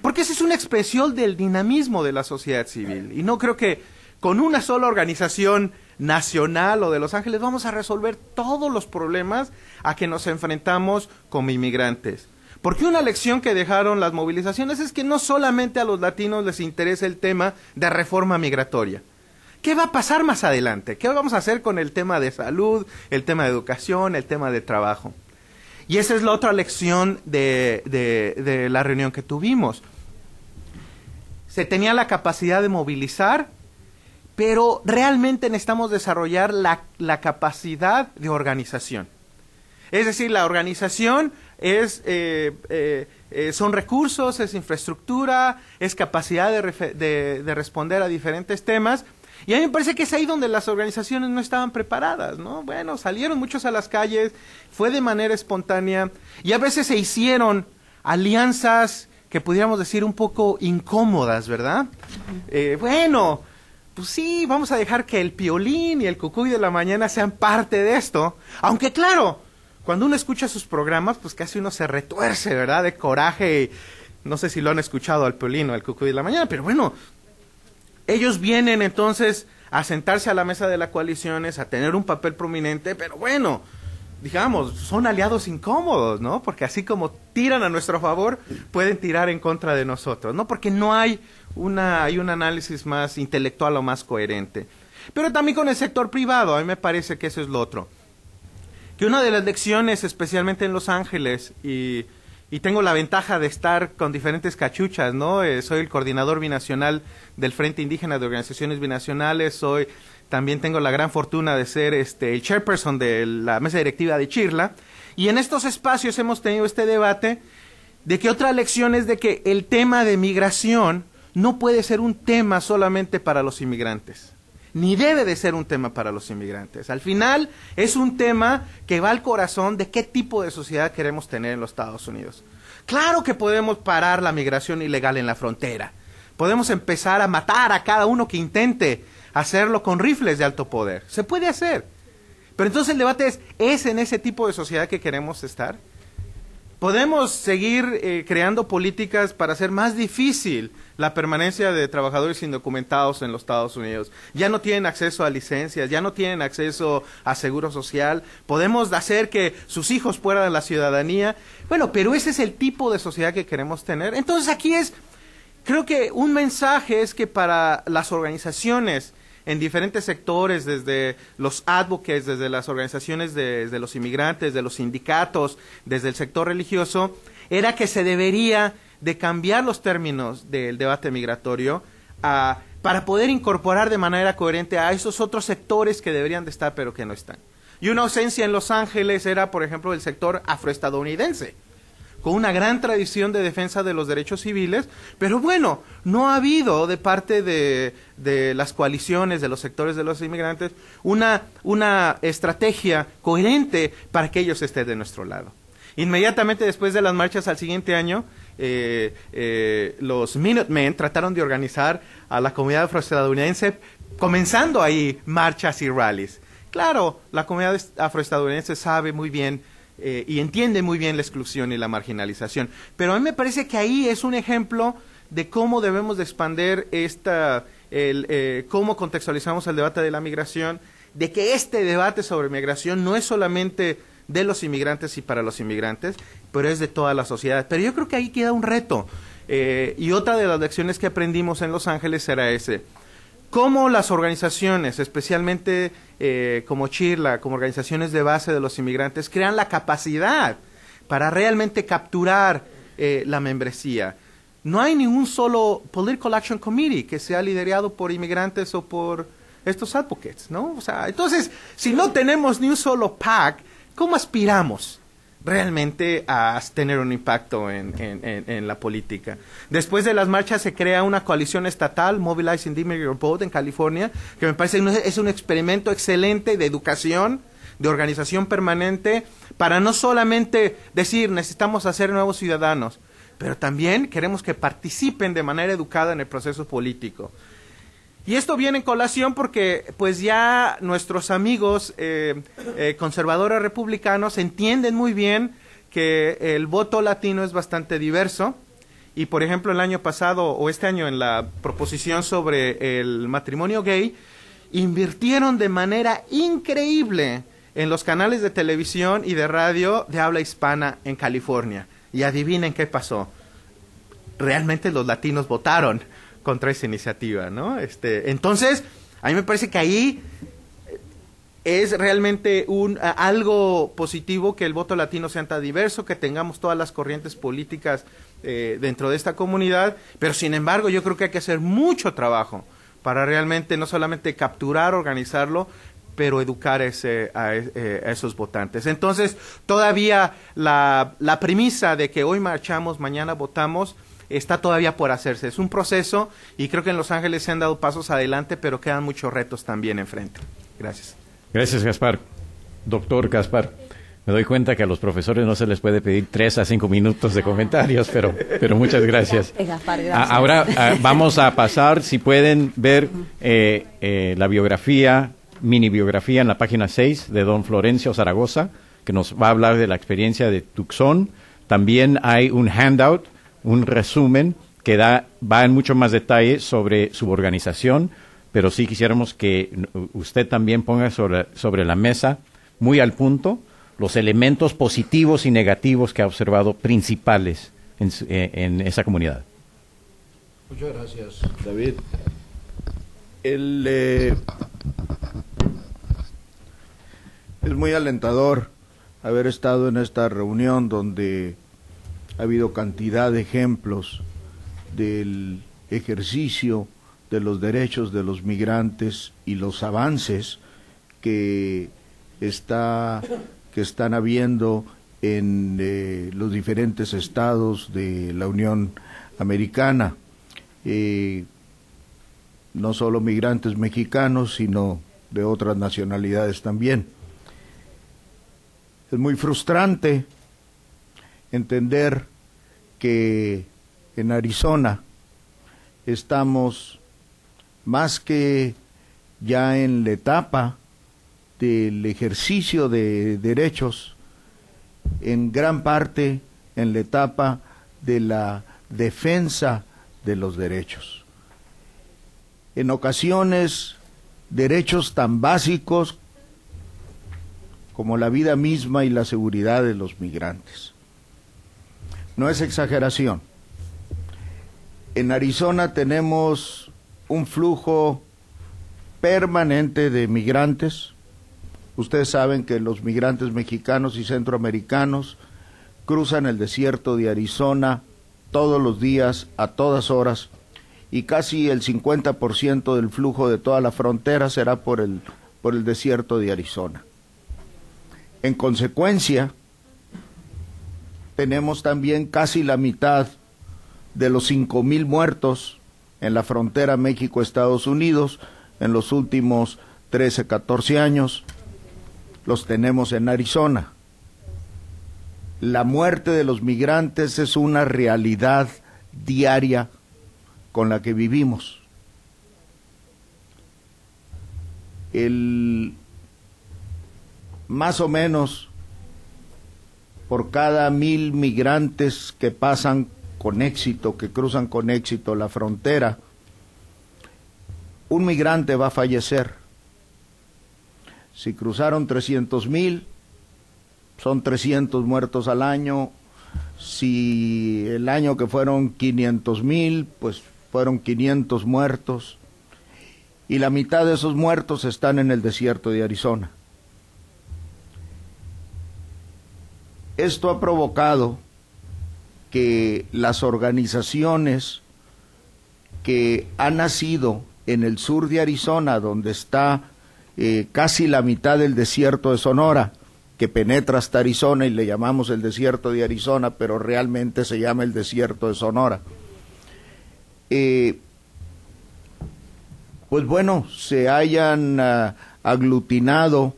Porque esa es una expresión del dinamismo de la sociedad civil. Y no creo que con una sola organización nacional o de Los Ángeles, vamos a resolver todos los problemas a que nos enfrentamos como inmigrantes. Porque una lección que dejaron las movilizaciones es que no solamente a los latinos les interesa el tema de reforma migratoria. ¿Qué va a pasar más adelante? ¿Qué vamos a hacer con el tema de salud, el tema de educación, el tema de trabajo? Y esa es la otra lección de la reunión que tuvimos. Se tenía la capacidad de movilizar, pero realmente necesitamos desarrollar la capacidad de organización. Es decir, la organización son recursos, es infraestructura, es capacidad de responder a diferentes temas. Y a mí me parece que es ahí donde las organizaciones no estaban preparadas, ¿no? Bueno, salieron muchos a las calles, fue de manera espontánea, y a veces se hicieron alianzas que pudiéramos decir un poco incómodas, ¿verdad? Bueno, pues sí, vamos a dejar que el Piolín y el Cucuy de la Mañana sean parte de esto, aunque claro, cuando uno escucha sus programas, pues casi uno se retuerce, ¿verdad? De coraje. No sé si lo han escuchado al Piolín o al Cucuy de la Mañana, pero bueno, ellos vienen entonces a sentarse a la mesa de las coaliciones, a tener un papel prominente, pero bueno, digamos, son aliados incómodos, ¿no? Porque así como tiran a nuestro favor, pueden tirar en contra de nosotros, ¿no? Porque no hay un análisis más intelectual o más coherente. Pero también con el sector privado, a mí me parece que eso es lo otro. Que una de las lecciones, especialmente en Los Ángeles, y tengo la ventaja de estar con diferentes cachuchas, ¿no? Soy el coordinador binacional del Frente Indígena de Organizaciones Binacionales, también tengo la gran fortuna de ser el chairperson de la mesa directiva de Chirla, y en estos espacios hemos tenido este debate de que otra lección es de que el tema de migración no puede ser un tema solamente para los inmigrantes, ni debe de ser un tema para los inmigrantes. Al final es un tema que va al corazón de qué tipo de sociedad queremos tener en los Estados Unidos. Claro que podemos parar la migración ilegal en la frontera, podemos empezar a matar a cada uno que intente hacerlo con rifles de alto poder, se puede hacer, pero entonces el debate ¿es en ese tipo de sociedad que queremos estar? ¿Podemos seguir creando políticas para hacer más difícil la permanencia de trabajadores indocumentados en los Estados Unidos? Ya no tienen acceso a licencias, ya no tienen acceso a seguro social. ¿Podemos hacer que sus hijos puedan la ciudadanía? Bueno, pero ese es el tipo de sociedad que queremos tener. Entonces aquí creo que un mensaje es que para las organizaciones en diferentes sectores, desde los advocates, desde las organizaciones desde los inmigrantes, de los sindicatos, desde el sector religioso, era que se debería de cambiar los términos del debate migratorio para poder incorporar de manera coherente a esos otros sectores que deberían de estar pero que no están. Y una ausencia en Los Ángeles era, por ejemplo, el sector afroestadounidense, con una gran tradición de defensa de los derechos civiles, pero bueno, no ha habido de parte de las coaliciones, de los sectores de los inmigrantes, una estrategia coherente para que ellos estén de nuestro lado. Inmediatamente después de las marchas al siguiente año, los Minutemen trataron de organizar a la comunidad afroestadounidense, comenzando ahí marchas y rallies. Claro, la comunidad afroestadounidense sabe muy bien y entiende muy bien la exclusión y la marginalización. Pero a mí me parece que ahí es un ejemplo de cómo debemos de expandir cómo contextualizamos el debate de la migración, de que este debate sobre migración no es solamente de los inmigrantes y para los inmigrantes, pero es de toda la sociedad. Pero yo creo que ahí queda un reto. Y otra de las lecciones que aprendimos en Los Ángeles era cómo las organizaciones, especialmente como Chirla, como organizaciones de base de los inmigrantes, crean la capacidad para realmente capturar la membresía. No hay ningún solo Political Action Committee que sea liderado por inmigrantes o por estos advocates, ¿no? O sea, entonces, si no tenemos ni un solo PAC, ¿cómo aspiramos realmente a tener un impacto en la política? Después de las marchas se crea una coalición estatal, Mobilizing the Immigrant Vote, en California, que me parece es un experimento excelente de educación, de organización permanente, para no solamente decir necesitamos hacer nuevos ciudadanos, pero también queremos que participen de manera educada en el proceso político. Y esto viene en colación porque pues ya nuestros amigos conservadores republicanos entienden muy bien que el voto latino es bastante diverso y por ejemplo el año pasado o este año en la proposición sobre el matrimonio gay invirtieron de manera increíble en los canales de televisión y de radio de habla hispana en California. Y adivinen qué pasó. Realmente los latinos votaron contra esa iniciativa, ¿no? Entonces, a mí me parece que ahí es realmente algo positivo que el voto latino sea tan diverso, que tengamos todas las corrientes políticas dentro de esta comunidad, pero sin embargo yo creo que hay que hacer mucho trabajo para realmente no solamente capturar, organizarlo, pero educar a esos votantes. Entonces, todavía la premisa de que hoy marchamos, mañana votamos, está todavía por hacerse. Es un proceso y creo que en Los Ángeles se han dado pasos adelante, pero quedan muchos retos también enfrente. Gracias. Gracias, Gaspar. Doctor Gaspar, me doy cuenta que a los profesores no se les puede pedir 3 a 5 minutos de comentarios, pero muchas gracias. Gaspar, gracias. Ahora vamos a pasar, si pueden ver la biografía, mini biografía en la página 6 de don Florencio Zaragoza, que nos va a hablar de la experiencia de Tucson. También hay un handout, un resumen que va en mucho más detalle sobre su organización, pero sí quisiéramos que usted también ponga sobre la mesa, muy al punto, los elementos positivos y negativos que ha observado principales en esa comunidad. Muchas gracias, David. Es muy alentador haber estado en esta reunión donde ha habido cantidad de ejemplos del ejercicio de los derechos de los migrantes y los avances que están habiendo en los diferentes estados de la Unión Americana, no solo migrantes mexicanos, sino de otras nacionalidades también. Es muy frustrante entender que en Arizona estamos más que ya en la etapa del ejercicio de derechos, en gran parte en la etapa de la defensa de los derechos. En ocasiones, derechos tan básicos como la vida misma y la seguridad de los migrantes. No es exageración. En Arizona tenemos un flujo permanente de migrantes. Ustedes saben que los migrantes mexicanos y centroamericanos cruzan el desierto de Arizona todos los días, a todas horas, y casi el 50% del flujo de toda la frontera será por el desierto de Arizona. En consecuencia, tenemos también casi la mitad de los 5,000 muertos en la frontera México-Estados Unidos en los últimos 13, 14 años, los tenemos en Arizona. La muerte de los migrantes es una realidad diaria con la que vivimos. Más o menos por cada 1,000 migrantes que pasan con éxito, que cruzan con éxito la frontera, un migrante va a fallecer. Si cruzaron 300,000, son 300 muertos al año. Si el año que fueron 500,000, pues fueron 500 muertos. Y la mitad de esos muertos están en el desierto de Arizona. Esto ha provocado que las organizaciones que han nacido en el sur de Arizona, donde está casi la mitad del desierto de Sonora, que penetra hasta Arizona y le llamamos el desierto de Arizona, pero realmente se llama el desierto de Sonora. Pues bueno, se hayan aglutinado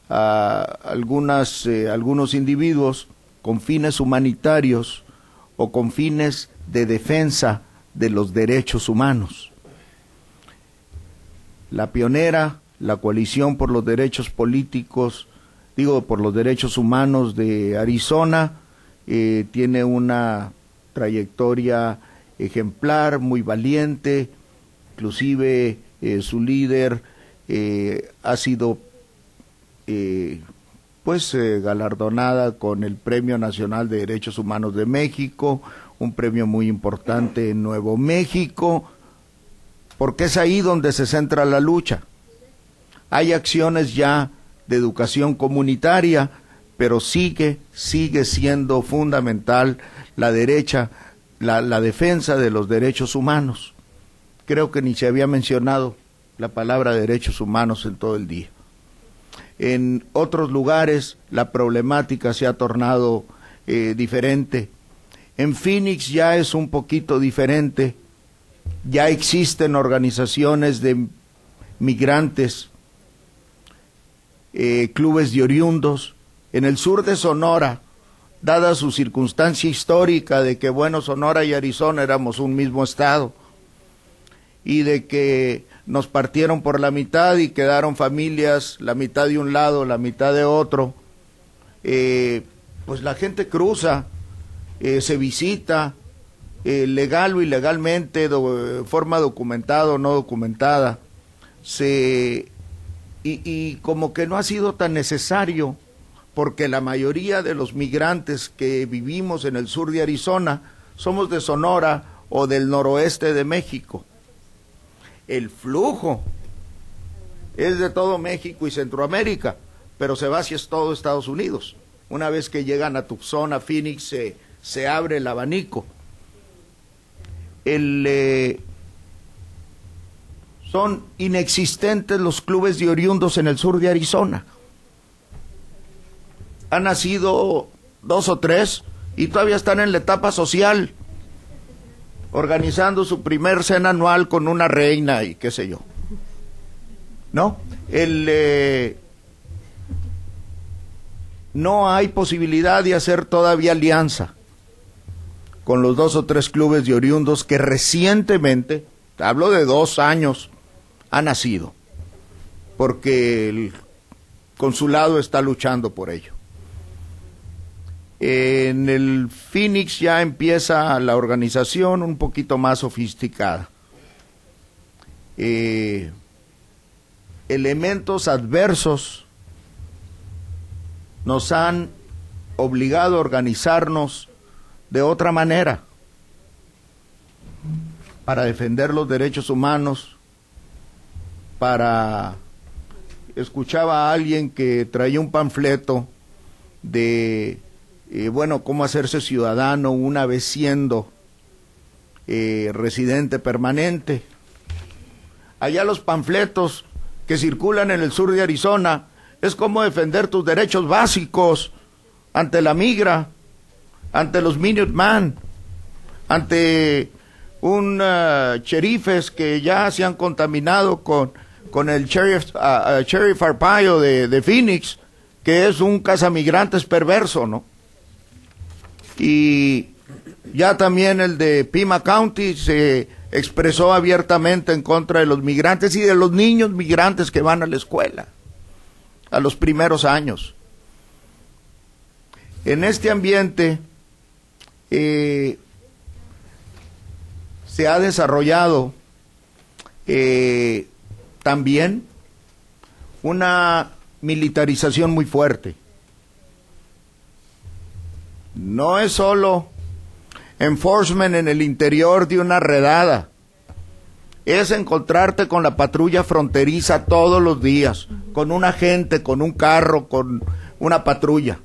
a algunos individuos con fines humanitarios o con fines de defensa de los derechos humanos. La pionera, la Coalición por los Derechos Políticos, por los Derechos Humanos de Arizona, tiene una trayectoria ejemplar, muy valiente, inclusive su líder ha sido galardonada con el Premio Nacional de Derechos Humanos de México, un premio muy importante en Nuevo México, porque es ahí donde se centra la lucha. Hay acciones ya de educación comunitaria, pero sigue siendo fundamental la defensa de los derechos humanos. Creo que ni se había mencionado la palabra derechos humanos en todo el día. En otros lugares la problemática se ha tornado diferente. En Phoenix ya es un poquito diferente. Ya existen organizaciones de migrantes, clubes de oriundos. En el sur de Sonora, dada su circunstancia histórica de que, bueno, Sonora y Arizona éramos un mismo estado, y de que nos partieron por la mitad y quedaron familias, la mitad de un lado, la mitad de otro, pues la gente cruza, se visita, legal o ilegalmente, forma documentada o no documentada, y como que no ha sido tan necesario, porque la mayoría de los migrantes que vivimos en el sur de Arizona somos de Sonora o del noroeste de México. El flujo es de todo México y Centroamérica, pero se va hacia todo Estados Unidos. Una vez que llegan a Tucson, Phoenix, se abre el abanico. Son inexistentes los clubes de oriundos en el sur de Arizona. Han nacido 2 o 3 y todavía están en la etapa social, organizando su primer cena anual con una reina y qué sé yo. ¿No? No hay posibilidad de hacer todavía alianza con los 2 o 3 clubes de oriundos que recientemente, hablo de 2 años, han nacido, porque el consulado está luchando por ello. En el Phoenix ya empieza la organización un poquito más sofisticada. Elementos adversos nos han obligado a organizarnos de otra manera para defender los derechos humanos, escuchaba a alguien que traía un panfleto de cómo hacerse ciudadano una vez siendo residente permanente. Allá los panfletos que circulan en el sur de Arizona es cómo defender tus derechos básicos ante la migra, ante los Minuteman, ante sheriffes que ya se han contaminado con el sheriff Arpaio de Phoenix, que es un cazamigrantes perverso, ¿no? Y ya también el de Pima County se expresó abiertamente en contra de los migrantes y de los niños migrantes que van a la escuela, a los primeros años. En este ambiente se ha desarrollado también una militarización muy fuerte. No es solo enforcement en el interior de una redada, es encontrarte con la patrulla fronteriza todos los días, con un agente, con un carro, con una patrulla.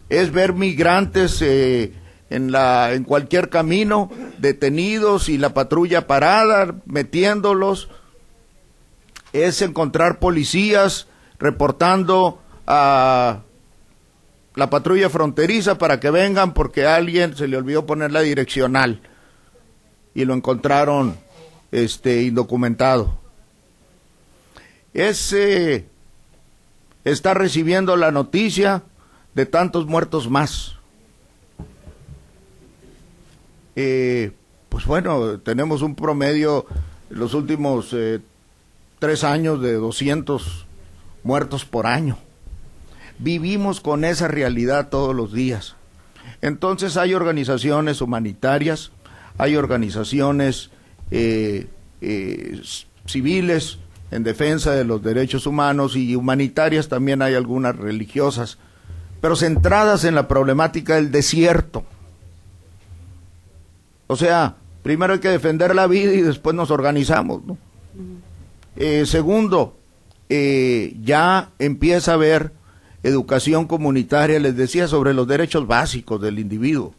Es ver migrantes en cualquier camino, detenidos y la patrulla parada, metiéndolos. Es encontrar policías reportando a la patrulla fronteriza para que vengan porque a alguien se le olvidó poner la direccional y lo encontraron indocumentado. Está recibiendo la noticia de tantos muertos más. Pues bueno, tenemos un promedio en los últimos 3 años de 200 muertos por año. Vivimos con esa realidad todos los días. Entonces hay organizaciones humanitarias, hay organizaciones civiles en defensa de los derechos humanos, y humanitarias también hay algunas religiosas, pero centradas en la problemática del desierto. O sea, primero hay que defender la vida y después nos organizamos, ¿no? Segundo, ya empieza a haber educación comunitaria, les decía, sobre los derechos básicos del individuo,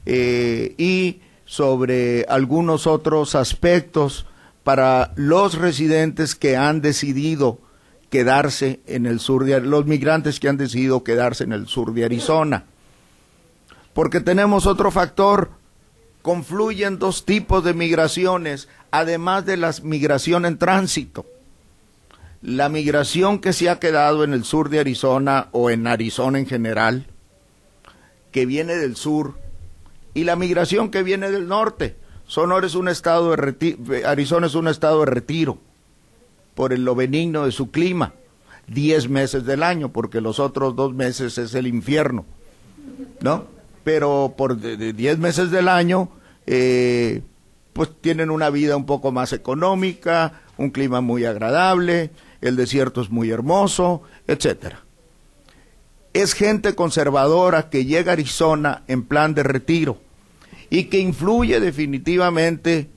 y sobre algunos otros aspectos para los residentes que han decidido quedarse en el sur de, los migrantes que han decidido quedarse en el sur de Arizona. Porque tenemos otro factor, confluyen dos tipos de migraciones, además de la migración en tránsito. La migración que se ha quedado en el sur de Arizona o en Arizona en general, que viene del sur, y la migración que viene del norte. Sonora es un estado de Arizona es un estado de retiro por lo benigno de su clima, 10 meses del año, porque los otros 2 meses es el infierno, ¿no? Pero por 10 meses del año, pues tienen una vida un poco más económica, un clima muy agradable, el desierto es muy hermoso, etcétera. Es gente conservadora que llega a Arizona en plan de retiro y que influye definitivamente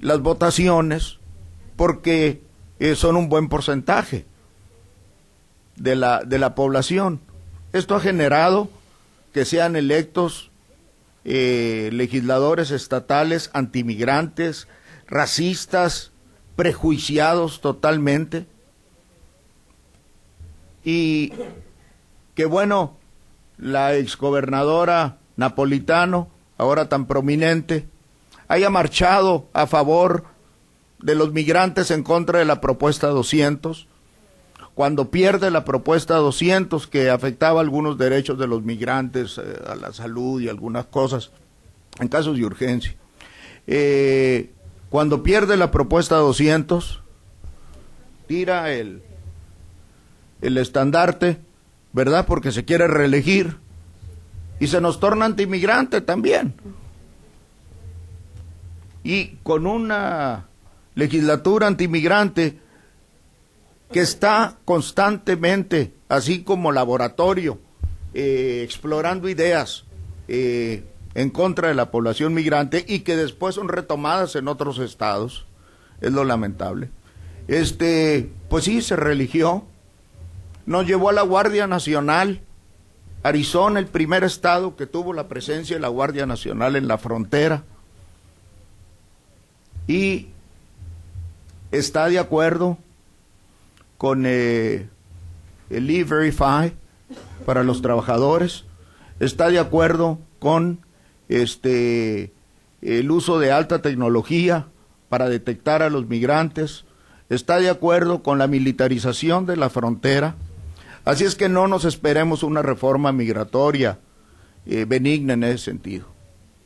las votaciones porque son un buen porcentaje de la población. Esto ha generado que sean electos legisladores estatales antimigrantes, racistas, prejuiciados totalmente, y que bueno, la exgobernadora Napolitano, ahora tan prominente, haya marchado a favor de los migrantes en contra de la propuesta 200, cuando pierde la propuesta 200 que afectaba algunos derechos de los migrantes, a la salud y algunas cosas, en casos de urgencia. Cuando pierde la propuesta 200, tira el estandarte, ¿verdad? Porque se quiere reelegir y se nos torna antimigrante también. Y con una legislatura antimigrante que está constantemente, así como laboratorio, explorando ideas en contra de la población migrante y que después son retomadas en otros estados, es lo lamentable. Pues sí, se reeligió, nos llevó a la Guardia Nacional. Arizona, el primer estado que tuvo la presencia de la Guardia Nacional en la frontera, y está de acuerdo con el E-Verify para los trabajadores, está de acuerdo con el uso de alta tecnología para detectar a los migrantes, está de acuerdo con la militarización de la frontera. Así es que no nos esperemos una reforma migratoria benigna en ese sentido.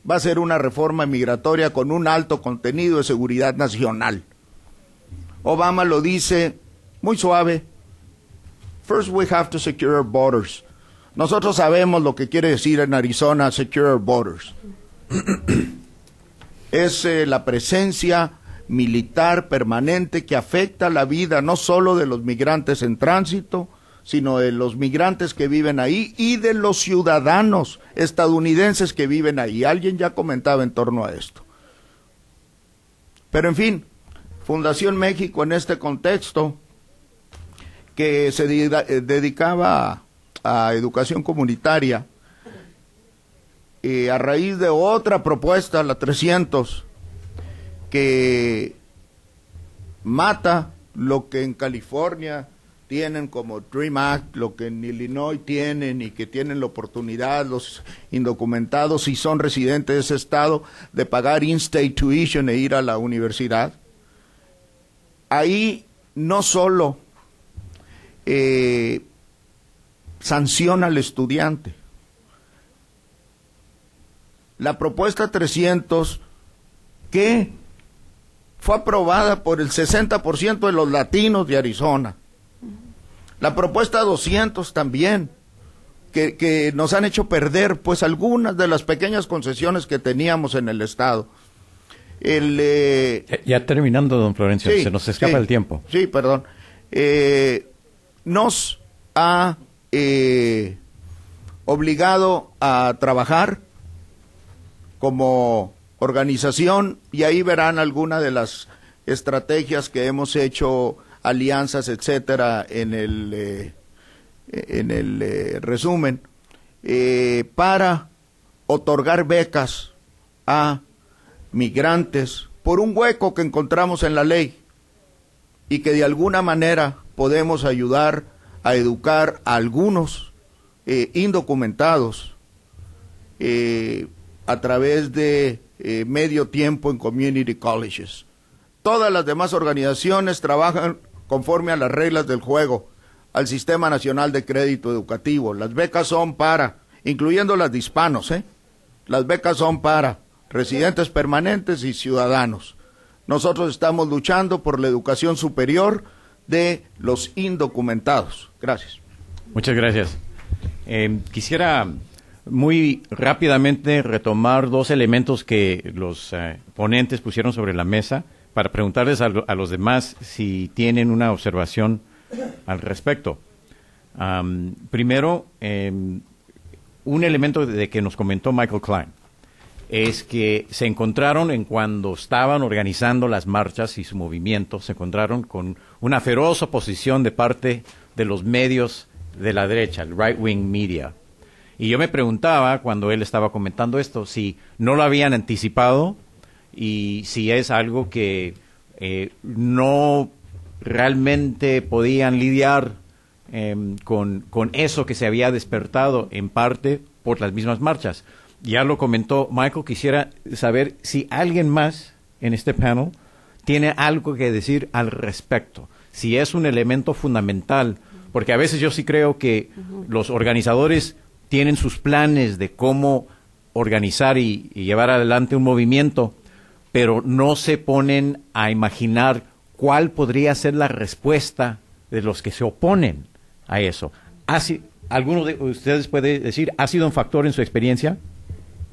Va a ser una reforma migratoria con un alto contenido de seguridad nacional. Obama lo dice muy suave. First we have to secure our borders. Nosotros sabemos lo que quiere decir en Arizona secure our borders. Es la presencia militar permanente que afecta la vida no solo de los migrantes en tránsito, sino de los migrantes que viven ahí y de los ciudadanos estadounidenses que viven ahí. Alguien ya comentaba en torno a esto. Pero en fin, Fundación México en este contexto, que se dedicaba a educación comunitaria, a raíz de otra propuesta, la 300, que mata lo que en California tienen como Dream Act, lo que en Illinois tienen y que tienen la oportunidad los indocumentados, si son residentes de ese estado, de pagar in-state tuition e ir a la universidad. Ahí no solo sanciona al estudiante. La propuesta 300, que fue aprobada por el 60% de los latinos de Arizona. La propuesta 200 también, que nos han hecho perder pues algunas de las pequeñas concesiones que teníamos en el estado. Ya terminando, don Florencio, Sí, se nos escapa sí, el tiempo. Sí, perdón. Nos ha obligado a trabajar como organización, y ahí verán algunas de las estrategias que hemos hecho, alianzas, etcétera, en el resumen, para otorgar becas a migrantes por un hueco que encontramos en la ley y que de alguna manera podemos ayudar a educar a algunos indocumentados a través de medio tiempo en community colleges. Todas las demás organizaciones trabajan conforme a las reglas del juego, al Sistema Nacional de Crédito Educativo. Las becas son para, incluyendo las de hispanos, las becas son para residentes permanentes y ciudadanos. Nosotros estamos luchando por la educación superior de los indocumentados. Gracias. Muchas gracias. Quisiera muy rápidamente retomar dos elementos que los ponentes pusieron sobre la mesa para preguntarles a los demás si tienen una observación al respecto. Primero, un elemento de que nos comentó Michael Klein es que se encontraron cuando estaban organizando las marchas y su movimiento, se encontraron con una feroz oposición de parte de los medios de la derecha, el right-wing media. Y yo me preguntaba, cuando él estaba comentando esto, si no lo habían anticipado y si es algo que no realmente podían lidiar con eso que se había despertado en parte por las mismas marchas. Ya lo comentó Michael, quisiera saber si alguien más en este panel tiene algo que decir al respecto, si es un elemento fundamental, porque a veces yo sí creo que los organizadores tienen sus planes de cómo organizar y llevar adelante un movimiento, pero no se ponen a imaginar cuál podría ser la respuesta de los que se oponen a eso. ¿Alguno de ustedes puede decir, ha sido un factor en su experiencia?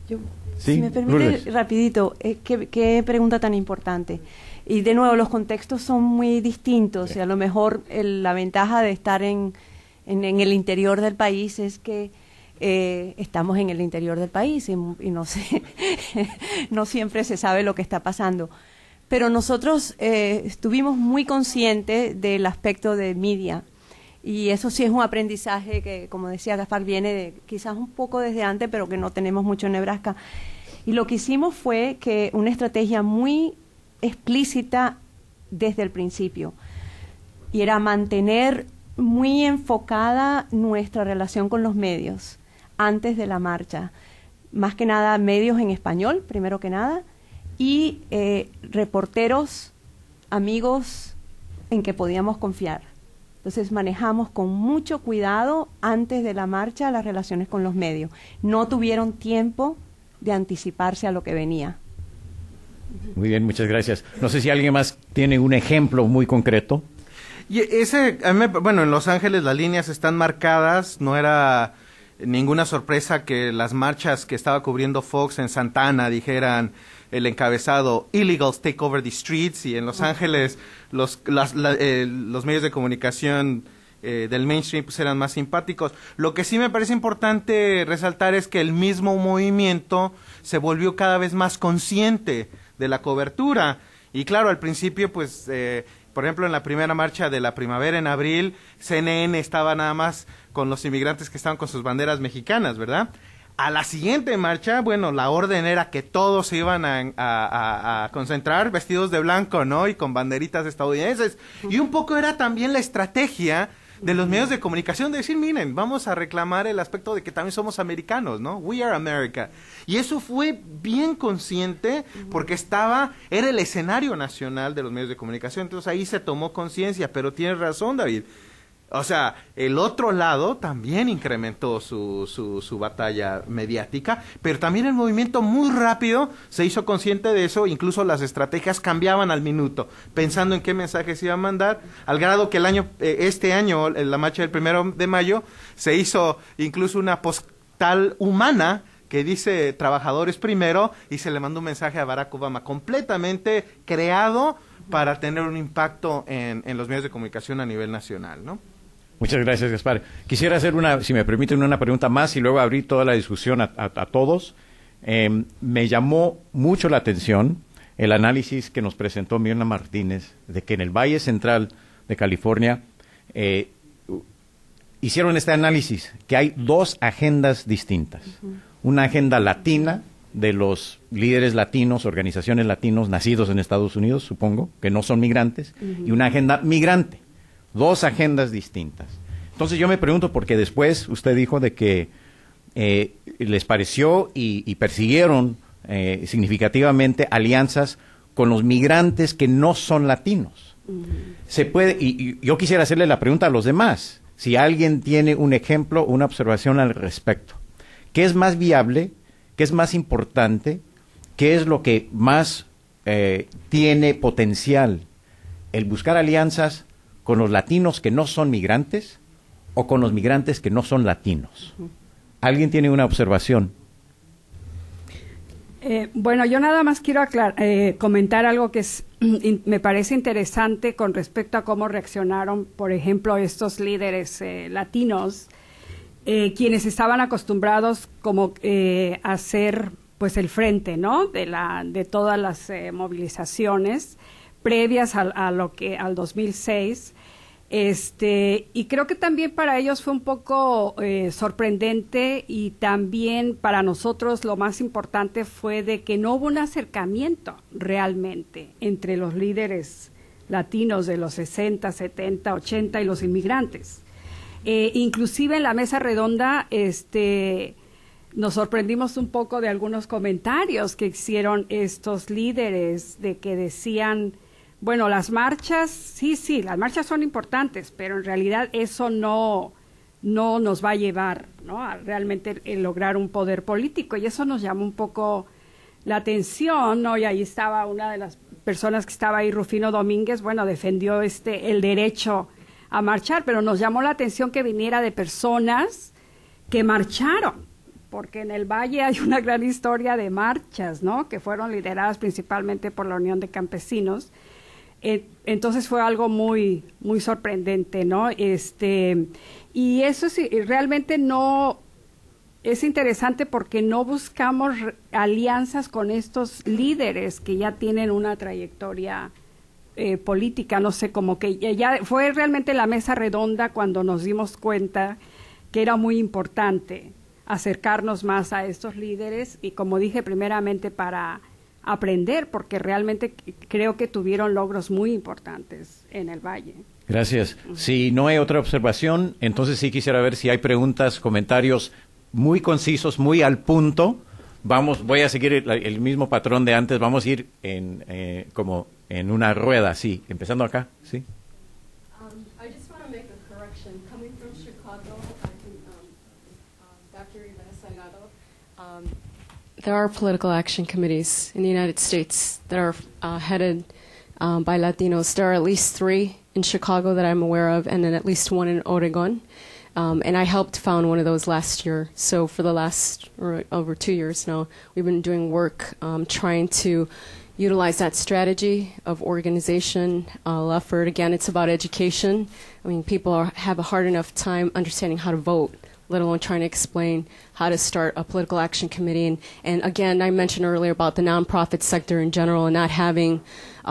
Yo, ¿Sí? Si me permite, Lourdes. rapidito, qué pregunta tan importante. Y de nuevo, los contextos son muy distintos y a lo mejor la ventaja de estar en el interior del país es que estamos en el interior del país y no sé, no siempre se sabe lo que está pasando. Pero nosotros estuvimos muy conscientes del aspecto de media. Y eso sí es un aprendizaje que, como decía Gaspar, viene de quizás un poco desde antes, pero que no tenemos mucho en Nebraska. Y lo que hicimos fue que una estrategia muy explícita desde el principio. Y era mantener muy enfocada nuestra relación con los medios antes de la marcha. Más que nada medios en español, primero que nada, y reporteros, amigos en que podíamos confiar. Entonces manejamos con mucho cuidado antes de la marcha las relaciones con los medios. No tuvieron tiempo de anticiparse a lo que venía. Muy bien, muchas gracias. No sé si alguien más tiene un ejemplo muy concreto. Y bueno, en Los Ángeles las líneas están marcadas, no era ninguna sorpresa que las marchas que estaba cubriendo Fox en Santa Ana dijeran el encabezado "Illegals take over the streets", y en Los Ángeles los medios de comunicación del mainstream pues eran más simpáticos. Lo que sí me parece importante resaltar es que el mismo movimiento se volvió cada vez más consciente de la cobertura. Y claro, al principio pues por ejemplo, en la primera marcha de la primavera en abril, CNN estaba nada más con los inmigrantes que estaban con sus banderas mexicanas, ¿verdad? A la siguiente marcha, bueno, la orden era que todos se iban a concentrar vestidos de blanco, ¿no? Y con banderitas estadounidenses. Y un poco era también la estrategia de los medios de comunicación de decir, miren, vamos a reclamar el aspecto de que también somos americanos, ¿no? We are America. Y eso fue bien consciente porque era el escenario nacional de los medios de comunicación. Entonces ahí se tomó conciencia, pero tienes razón, David. O sea, el otro lado también incrementó su batalla mediática, pero también el movimiento muy rápido se hizo consciente de eso, incluso las estrategias cambiaban al minuto, pensando en qué mensajes iba a mandar, al grado que este año, en la marcha del 1 de mayo, se hizo incluso una postal humana que dice trabajadores primero y se le manda un mensaje a Barack Obama completamente creado para tener un impacto en los medios de comunicación a nivel nacional, ¿no? Muchas gracias, Gaspar. Quisiera hacer si me permiten, una pregunta más y luego abrir toda la discusión a todos. Me llamó mucho la atención el análisis que nos presentó Mirna Martínez de que en el Valle Central de California hicieron este análisis, que hay dos agendas distintas. Una agenda latina de los líderes latinos, organizaciones latinos nacidos en Estados Unidos, supongo, que no son migrantes, y una agenda migrante. Dos agendas distintas. Entonces yo me pregunto, porque después usted dijo de que les pareció y persiguieron significativamente alianzas con los migrantes que no son latinos. Se puede, y yo quisiera hacerle la pregunta a los demás, si alguien tiene un ejemplo o una observación al respecto. ¿Qué es más viable? ¿Qué es más importante? ¿Qué es lo que más tiene potencial? ¿El buscar alianzas con los latinos que no son migrantes o con los migrantes que no son latinos? ¿Alguien tiene una observación? Bueno, yo nada más quiero comentar algo que me parece interesante con respecto a cómo reaccionaron, por ejemplo, estos líderes latinos, quienes estaban acostumbrados como a hacer pues el frente, ¿no? De todas las movilizaciones previas al 2006. Y creo que también para ellos fue un poco sorprendente, y también para nosotros lo más importante fue de que no hubo un acercamiento realmente entre los líderes latinos de los 60, 70, 80 y los inmigrantes. Inclusive en la mesa redonda nos sorprendimos un poco de algunos comentarios que hicieron estos líderes, de que decían, bueno, las marchas, sí, las marchas son importantes, pero en realidad eso no nos va a llevar, ¿no?, a realmente lograr un poder político, y eso nos llamó un poco la atención, ¿no? Y ahí estaba una de las personas que estaba ahí, Rufino Domínguez, bueno, defendió el derecho a marchar, pero nos llamó la atención que viniera de personas que marcharon, porque en el Valle hay una gran historia de marchas, ¿no?, que fueron lideradas principalmente por la Unión de Campesinos. Entonces fue algo muy muy sorprendente, ¿no? Y eso sí, realmente no es interesante, porque no buscamos alianzas con estos líderes que ya tienen una trayectoria política, no sé, como que ya fue realmente la mesa redonda cuando nos dimos cuenta que era muy importante acercarnos más a estos líderes, y como dije, primeramente para aprender, porque realmente creo que tuvieron logros muy importantes en el Valle. Gracias. Si no hay otra observación, entonces sí quisiera ver si hay preguntas, comentarios muy concisos, muy al punto. Voy a seguir el mismo patrón de antes, vamos a ir como en una rueda, así, empezando acá, ¿sí? I just want to make a correction. Coming from Chicago, I think Dr. Rivera Salgado, there are political action committees in the United States that are headed by Latinos. There are at least 3 in Chicago that I'm aware of, and then at least 1 in Oregon. And I helped found one of those last year. So for the last over 2 years now, we've been doing work trying to utilize that strategy of organization, effort. Again, it's about education. I mean, people have a hard enough time understanding how to vote, let alone trying to explain how to start a political action committee. And again, I mentioned earlier about the nonprofit sector in general and not having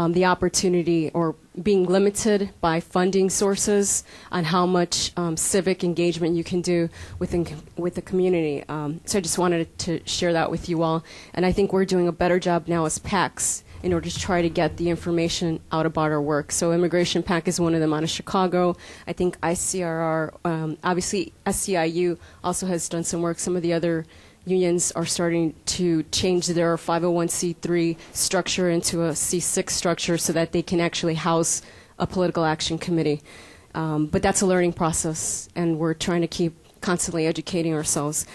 the opportunity, or being limited by funding sources on how much civic engagement you can do with the community. So I just wanted to share that with you all. And I think we're doing a better job now as PACs in order to try to get the information out about our work. So Immigration PAC is one of them out of Chicago. I think ICRR, obviously SCIU also has done some work. Some of the other unions are starting to change their 501c3 structure into a C6 structure so that they can actually house a political action committee. But that's a learning process, and we're trying to keep constantly educating ourselves.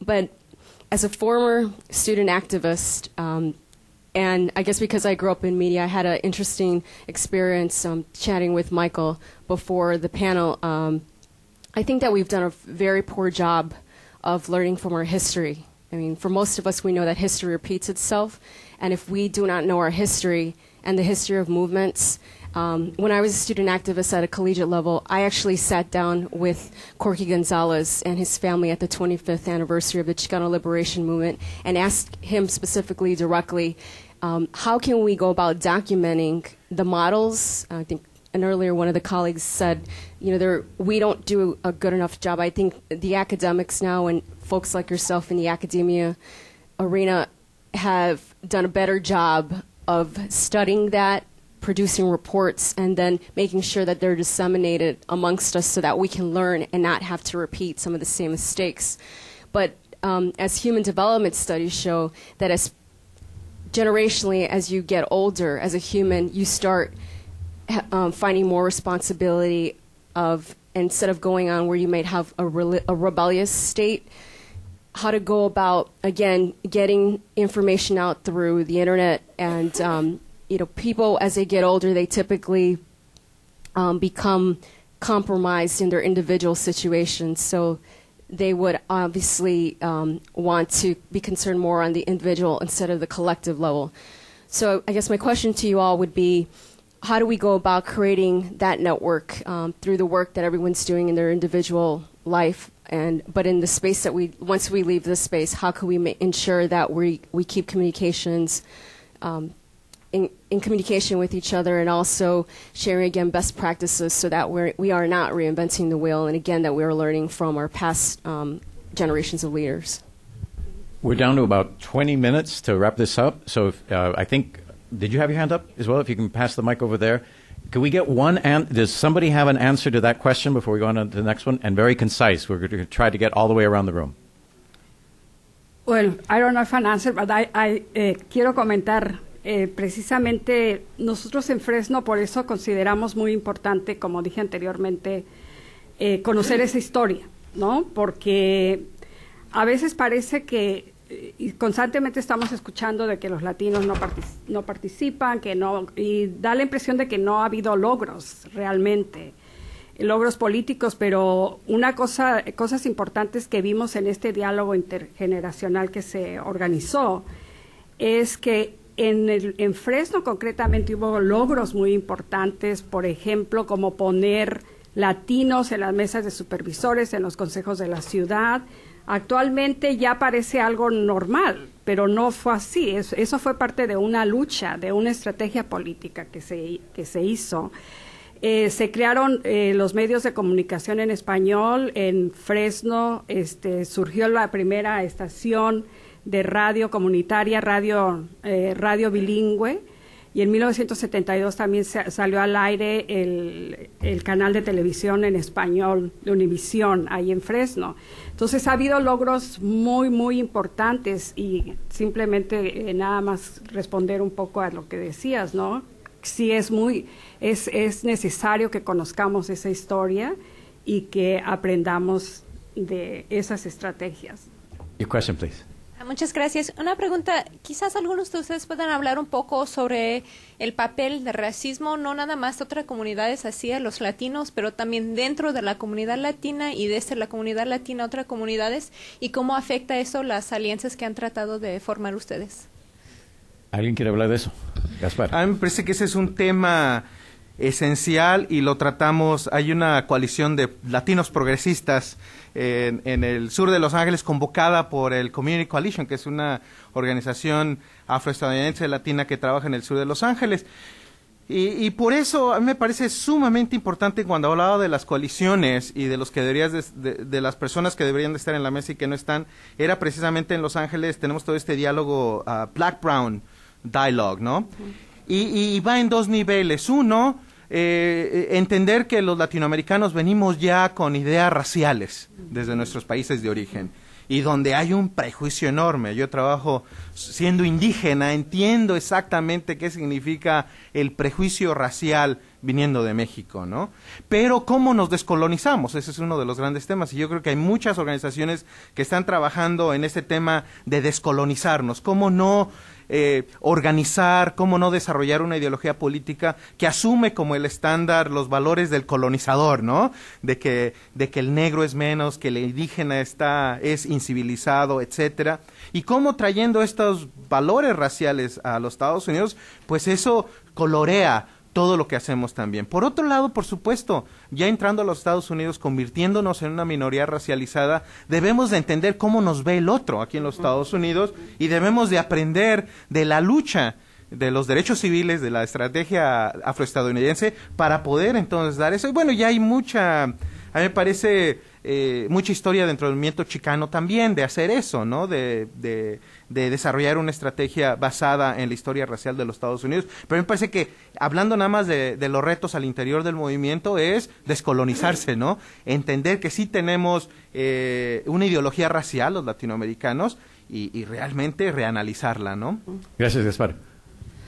But as a former student activist, and I guess because I grew up in media, I had an interesting experience chatting with Michael before the panel. I think that we've done a very poor job of learning from our history I mean, for most of us, we know that history repeats itself, and if we do not know our history and the history of movements, when I was a student activist at a collegiate level, I actually sat down with Corky Gonzalez and his family at the 25th anniversary of the Chicano Liberation Movement and asked him specifically, directly, how can we go about documenting the models? I think and earlier one of the colleagues said, we don't do a good enough job. I think the academics now and folks like yourself in the academia arena have done a better job of studying that, producing reports, and then making sure that they're disseminated amongst us so that we can learn and not have to repeat some of the same mistakes. But as human development studies show, that as generationally, as you get older as a human, you start finding more responsibility of, instead of going on where you might have a rebellious state, how to go about, again, getting information out through the internet. And people, as they get older, they typically become compromised in their individual situations. So they would obviously want to be concerned more on the individual instead of the collective level. So I guess my question to you all would be, how do we go about creating that network through the work that everyone's doing in their individual life, but in the space that once we leave this space, how can we ensure that we keep communications in communication with each other, and also sharing, again, best practices so that we are not reinventing the wheel, and again, that we are learning from our past generations of leaders. We're down to about 20 minutes to wrap this up. So I think, did you have your hand up as well? If you can pass the mic over there. Can we get does somebody have an answer to that question before we go on to the next one? And very concise. We're going to try to get all the way around the room. Well, I don't know if an answer, but I quiero comentar. Precisamente nosotros en Fresno por eso consideramos muy importante, como dije anteriormente, conocer esa historia, ¿no? Porque a veces parece que constantemente estamos escuchando de que los latinos no participan, y da la impresión de que no ha habido logros realmente, logros políticos, pero cosas importantes que vimos en este diálogo intergeneracional que se organizó es que en Fresno concretamente hubo logros muy importantes, por ejemplo, como poner latinos en las mesas de supervisores, en los consejos de la ciudad. Actualmente ya parece algo normal, pero no fue así. Eso fue parte de una lucha, de una estrategia política que se hizo. Se crearon los medios de comunicación en español. En Fresno surgió la primera estación de radio comunitaria, radio bilingüe, y en 1972 también salió al aire el canal de televisión en español de Univisión, ahí en Fresno. Entonces ha habido logros muy, muy importantes, y simplemente nada más responder un poco a lo que decías, ¿no? Sí es necesario que conozcamos esa historia y que aprendamos de esas estrategias. Your question, please. Muchas gracias. Una pregunta, quizás algunos de ustedes puedan hablar un poco sobre el papel del racismo, no nada más de otras comunidades así, a los latinos, pero también dentro de la comunidad latina y desde la comunidad latina a otras comunidades, y cómo afecta eso las alianzas que han tratado de formar ustedes. ¿Alguien quiere hablar de eso? Gaspar. A mí me parece que ese es un tema esencial y lo tratamos. Hay una coalición de latinos progresistas en el sur de Los Ángeles convocada por el Community Coalition, que es una organización afroestadounidense latina que trabaja en el sur de Los Ángeles. Y por eso a mí me parece sumamente importante, cuando hablaba de las coaliciones y de los que de las personas que deberían de estar en la mesa y que no están, era precisamente en Los Ángeles. Tenemos todo este diálogo Black-Brown Dialogue, ¿no? Y va en dos niveles. Uno, entender que los latinoamericanos venimos ya con ideas raciales desde nuestros países de origen, y donde hay un prejuicio enorme. Yo trabajo siendo indígena, entiendo exactamente qué significa el prejuicio racial viniendo de México, ¿no? Pero ¿cómo nos descolonizamos? Ese es uno de los grandes temas, y yo creo que hay muchas organizaciones que están trabajando en este tema de descolonizarnos. ¿Cómo no organizar, cómo no desarrollar una ideología política que asume como el estándar los valores del colonizador, ¿no? De que el negro es menos, que el indígena es incivilizado, etcétera. Y cómo trayendo estos valores raciales a los Estados Unidos, pues eso colorea todo lo que hacemos también. Por otro lado, por supuesto, ya entrando a los Estados Unidos, convirtiéndonos en una minoría racializada, debemos de entender cómo nos ve el otro aquí en los Estados Unidos y debemos de aprender de la lucha de los derechos civiles, de la estrategia afroestadounidense para poder entonces dar eso. Y bueno, ya hay mucha, a mí me parece, mucha historia dentro del movimiento chicano también de hacer eso, ¿no? De desarrollar una estrategia basada en la historia racial de los Estados Unidos. Pero me parece que, hablando nada más de los retos al interior del movimiento, es descolonizarse, ¿no? Entender que sí tenemos una ideología racial, los latinoamericanos, y realmente reanalizarla, ¿no? Gracias, Gaspar.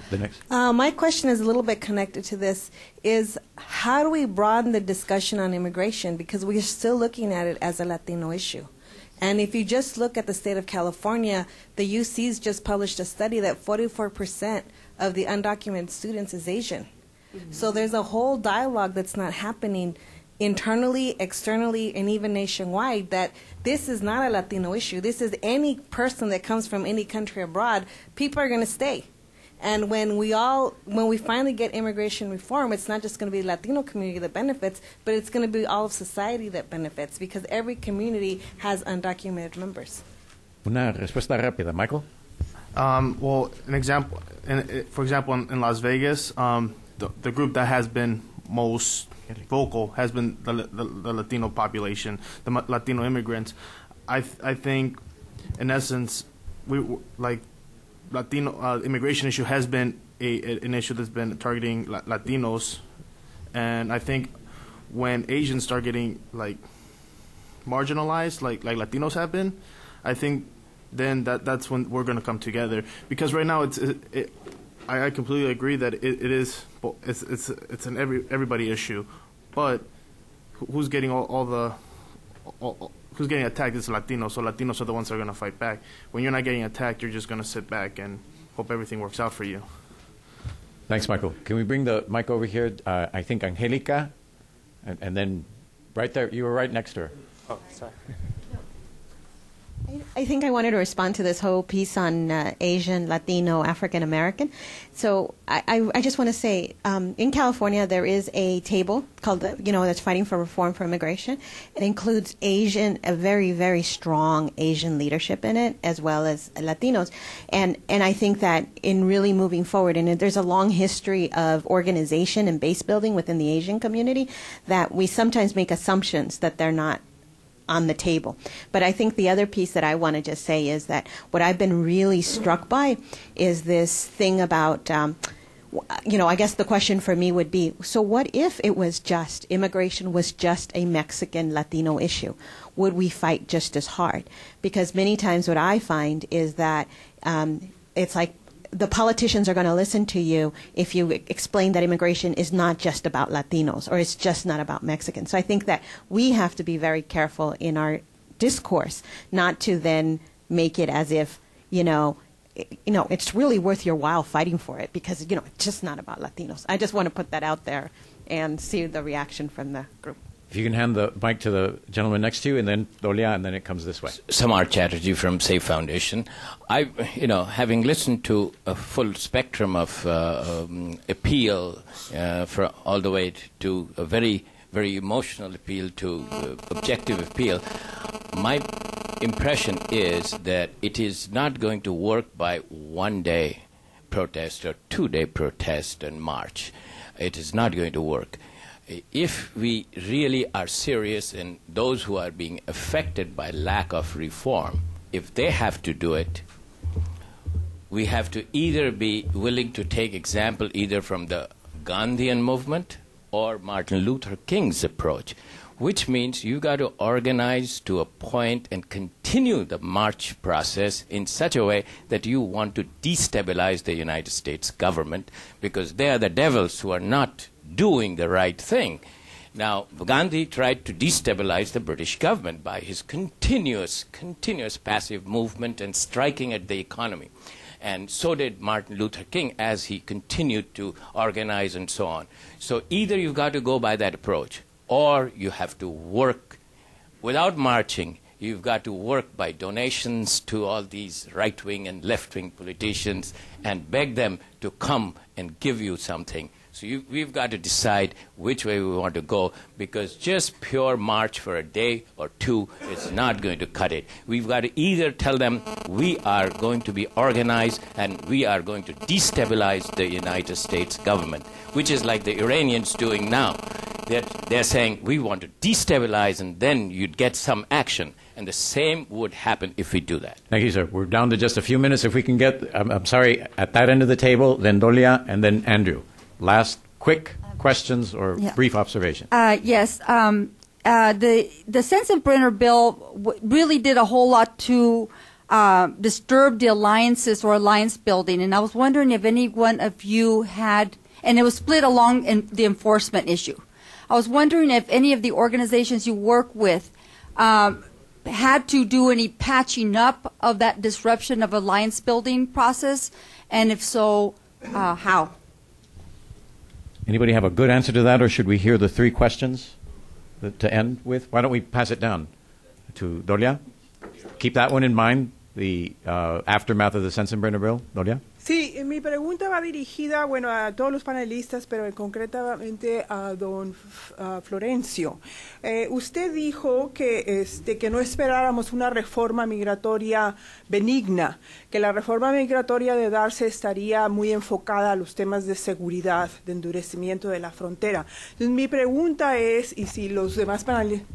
The next. My question is a little bit connected to this, is how do we broaden the discussion on immigration? Because we're still looking at it as a Latino issue. And if you just look at the state of California, the UC's just published a study that 44% of the undocumented students is Asian. So there's a whole dialogue that's not happening internally, externally, and even nationwide, that this is not a Latino issue. This is any person that comes from any country abroad, people are going to stay. And when we finally get immigration reform, it's not just going to be the Latino community that benefits, but it's going to be all of society that benefits, because every community has undocumented members. Una respuesta rápida, Michael. Well, for example, in Las Vegas, the group that has been most vocal has been the Latino population, the Latino immigrants. I think, in essence, Latino immigration issue has been an issue that's been targeting Latinos, and I think when Asians start getting marginalized, like Latinos have been, I think then that's when we're going to come together. Because right now I completely agree that it's an everybody issue, but who's getting who's getting attacked is Latinos, so Latinos are the ones that are going to fight back. When you're not getting attacked, you're just going to sit back and hope everything works out for you. Thanks, Michael. Can we bring the mic over here? I think Angelica, and then right there, you were right next to her. Oh, sorry. I think I wanted to respond to this whole piece on Asian, Latino, African American. So I just want to say, in California, there is a table called, that's fighting for reform for immigration. It includes a very, very strong Asian leadership in it, as well as Latinos. And I think that in really moving forward, and there's a long history of organization and base building within the Asian community, that we sometimes make assumptions that they're not on the table. But I think the other piece that I want to just say is that what I've been really struck by is this thing about, I guess the question for me would be, so what if it was just, immigration was just a Mexican Latino issue? Would we fight just as hard? Because many times what I find is that it's like, the politicians are going to listen to you if you explain that immigration is not just about Latinos or it's just not about Mexicans. So I think that we have to be very careful in our discourse not to then make it as if, it's really worth your while fighting for it because, it's just not about Latinos. I just want to put that out there and see the reaction from the group. If you can hand the mic to the gentleman next to you, and then Dolia, and then it comes this way. Samar Chatterjee from Safe Foundation. Having listened to a full spectrum of appeal, for all the way to a very, very emotional appeal to objective appeal, my impression is that it is not going to work by one-day protest or two-day protest and march. It is not going to work. If we really are serious in those who are being affected by lack of reform, if they have to do it, we have to either be willing to take example either from the Gandhian movement or Martin Luther King's approach, which means you got to organize to a point and continue the march process in such a way that you want to destabilize the United States government because they are the devils who are not doing the right thing. Now, Gandhi tried to destabilize the British government by his continuous passive movement and striking at the economy. And so did Martin Luther King as he continued to organize and so on. So either you've got to go by that approach, or you have to work without marching. You've got to work by donations to all these right-wing and left-wing politicians and beg them to come and give you something. So we've got to decide which way we want to go, because just pure march for a day or two is not going to cut it. We've got to either tell them we are going to be organized and we are going to destabilize the United States government, which is like the Iranians doing now. They're saying we want to destabilize and then you'd get some action. And the same would happen if we do that. Thank you, sir. We're down to just a few minutes. If we can get, I'm sorry, at that end of the table, then Dolia and then Andrew. Last quick questions or brief observation. Yes. The Sensenbrenner bill really did a whole lot to disturb the alliances or alliance building. And I was wondering if any one of you had, and it was split along in the enforcement issue. I was wondering if any of the organizations you work with had to do any patching up of that disruption of alliance building process, and if so, how? Anybody have a good answer to that, or should we hear the three questions to end with? Why don't we pass it down to Dolia? Keep that one in mind, the aftermath of the Sensenbrenner bill. Dolia? Sí, mi pregunta va dirigida, bueno, a todos los panelistas, pero concretamente a don Florencio. Usted dijo que no esperáramos una reforma migratoria benigna, que la reforma migratoria de darse estaría muy enfocada a los temas de seguridad, de endurecimiento de la frontera. Entonces, mi pregunta es, y si los demás panelistas...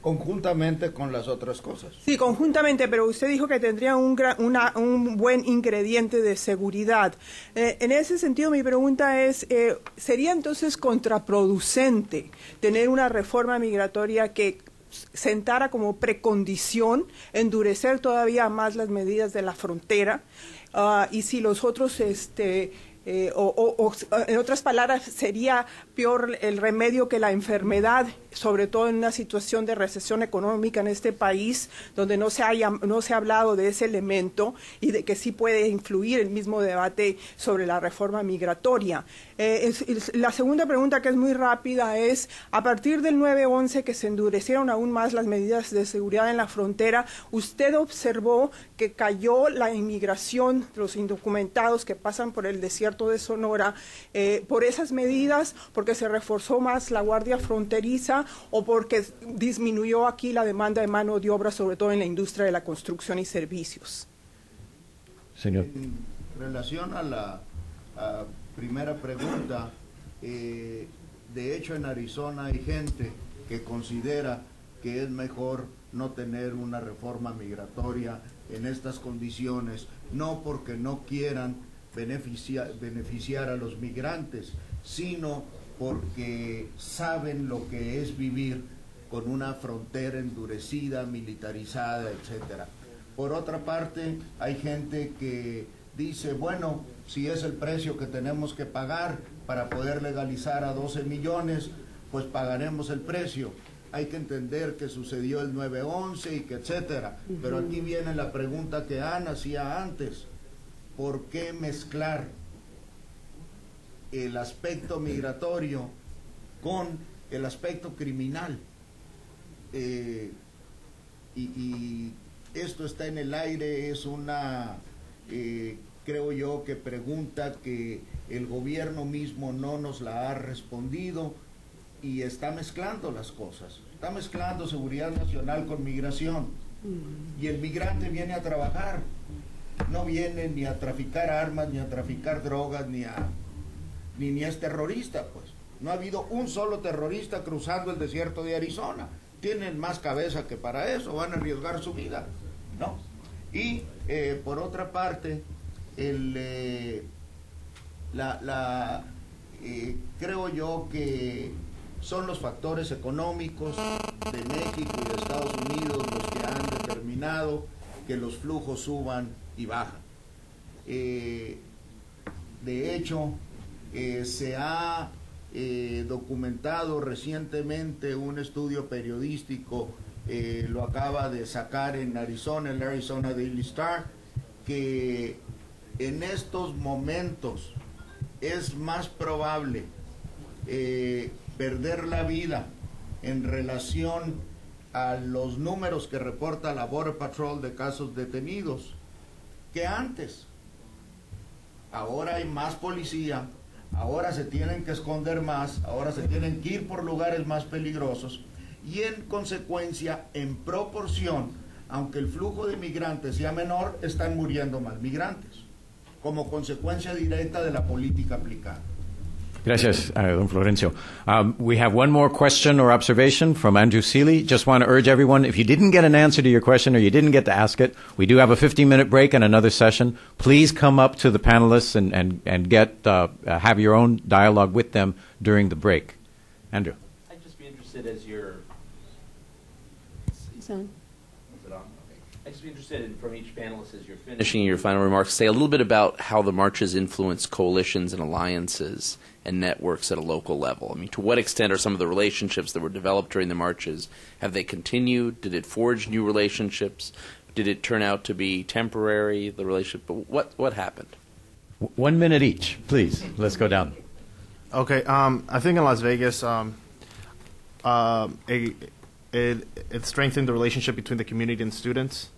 Conjuntamente con las otras cosas. Sí, conjuntamente, pero usted dijo que tendría un buen ingrediente de seguridad. En ese sentido, mi pregunta es, ¿sería entonces contraproducente tener una reforma migratoria que sentara como precondición endurecer todavía más las medidas de la frontera? Y si los otros... en otras palabras, sería peor el remedio que la enfermedad, sobre todo en una situación de recesión económica en este país, donde no se ha hablado de ese elemento y de que sí puede influir el mismo debate sobre la reforma migratoria. La segunda pregunta, que es muy rápida, es, a partir del 9/11, que se endurecieron aún más las medidas de seguridad en la frontera, ¿usted observó que cayó la inmigración, los indocumentados que pasan por el desierto de Sonora, por esas medidas, porque se reforzó más la guardia fronteriza o porque disminuyó aquí la demanda de mano de obra, sobre todo en la industria de la construcción y servicios? Señor. En relación a la primera pregunta, de hecho en Arizona hay gente que considera que es mejor no tener una reforma migratoria en estas condiciones, no porque no quieran beneficiar a los migrantes, sino porque saben lo que es vivir con una frontera endurecida, militarizada, etcétera. Por otra parte, hay gente que dice, bueno, si es el precio que tenemos que pagar para poder legalizar a 12 millones, pues pagaremos el precio. Hay que entender que sucedió el 9/11 y que etcétera. Pero aquí viene la pregunta que Ana hacía antes. ¿Por qué mezclar el aspecto migratorio con el aspecto criminal? Y esto está en el aire, es una, creo yo, que pregunta que el gobierno mismo no nos la ha respondido y está mezclando las cosas. Está mezclando seguridad nacional con migración. Y el migrante viene a trabajar. No viene ni a traficar armas, ni a traficar drogas, ni es terrorista, pues. No ha habido un solo terrorista cruzando el desierto de Arizona. Tienen más cabeza que para eso, van a arriesgar su vida, ¿no? Y por otra parte, creo yo que son los factores económicos de México y de Estados Unidos los que han determinado que los flujos suban y bajan. De hecho, se ha documentado recientemente un estudio periodístico, lo acaba de sacar en Arizona, el Arizona Daily Star, que en estos momentos es más probable perder la vida en relación a los números que reporta la Border Patrol de casos detenidos que antes. Ahora hay más policía, ahora se tienen que esconder más, ahora se tienen que ir por lugares más peligrosos y en consecuencia, en proporción, aunque el flujo de migrantes sea menor, están muriendo más migrantes como consecuencia directa de la política aplicada. Gracias, don Florencio. We have one more question or observation from Andrew Seeley. Just want to urge everyone, if you didn't get an answer to your question or you didn't get to ask it, we do have a 15-minute break and another session. Please come up to the panelists and get have your own dialogue with them during the break. Andrew. I'd just be interested as you're... I'd just be interested in, from each panelist as you're finishing your final remarks, say a little bit about how the marches influence coalitions and alliances and networks at a local level. I mean, to what extent are some of the relationships that were developed during the marches, have they continued? Did it forge new relationships? Did it turn out to be temporary, the relationship? What happened? 1 minute each, please. Let's go down. Okay, I think in Las Vegas, it strengthened the relationship between the community and students.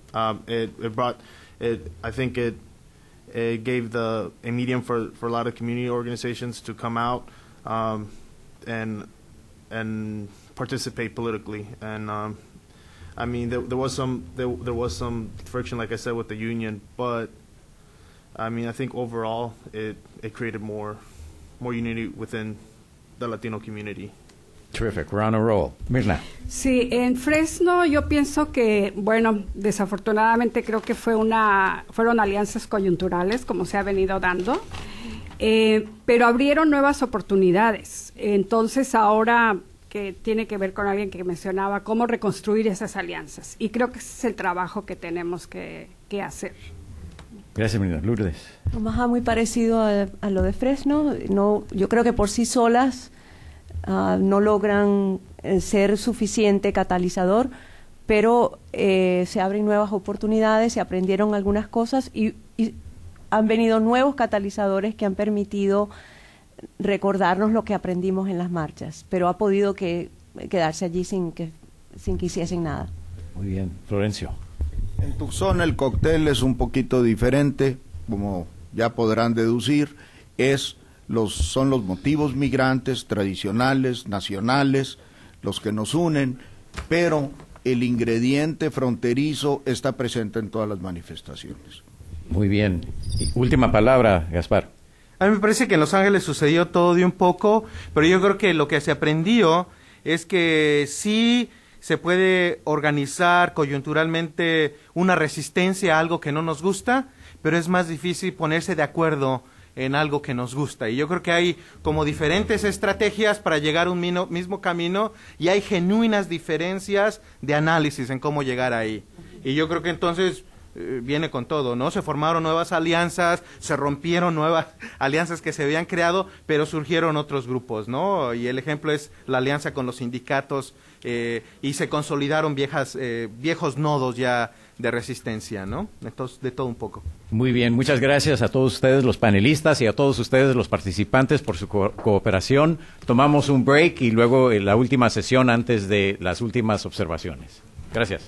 It brought it. I think it gave a medium for a lot of community organizations to come out and participate politically. And I mean, there was some friction, like I said, with the union, but I mean, I think overall it created more unity within the Latino community. Terrific. We're on a roll. Mirna. Sí, en Fresno yo pienso que, bueno, desafortunadamente creo que fueron alianzas coyunturales, como se ha venido dando, pero abrieron nuevas oportunidades. Entonces ahora que tiene que ver con alguien que mencionaba cómo reconstruir esas alianzas. Y creo que ese es el trabajo que tenemos que hacer. Gracias, Mirna. Lourdes. Omaha, muy parecido a lo de Fresno. No, yo creo que por sí solas no logran ser suficiente catalizador, pero se abren nuevas oportunidades, se aprendieron algunas cosas y han venido nuevos catalizadores que han permitido recordarnos lo que aprendimos en las marchas, pero ha podido quedarse allí sin que hiciesen nada. Muy bien. Florencio. En Tucson el cóctel es un poquito diferente, como ya podrán deducir, son los motivos migrantes tradicionales, nacionales, los que nos unen, pero el ingrediente fronterizo está presente en todas las manifestaciones. Muy bien. Última palabra, Gaspar. A mí me parece que en Los Ángeles sucedió todo de un poco, pero yo creo que lo que se aprendió es que sí se puede organizar coyunturalmente una resistencia a algo que no nos gusta, pero es más difícil ponerse de acuerdo en algo que nos gusta. Y yo creo que hay como diferentes estrategias para llegar a un mismo camino y hay genuinas diferencias de análisis en cómo llegar ahí. Y yo creo que entonces viene con todo, ¿no? Se formaron nuevas alianzas, se rompieron nuevas alianzas que se habían creado, pero surgieron otros grupos, ¿no? Y el ejemplo es la alianza con los sindicatos y se consolidaron viejos nodos ya de resistencia, ¿no? Entonces, de todo un poco. Muy bien, muchas gracias a todos ustedes, los panelistas, y a todos ustedes, los participantes, por su cooperación. Tomamos un break y luego la última sesión antes de las últimas observaciones. Gracias.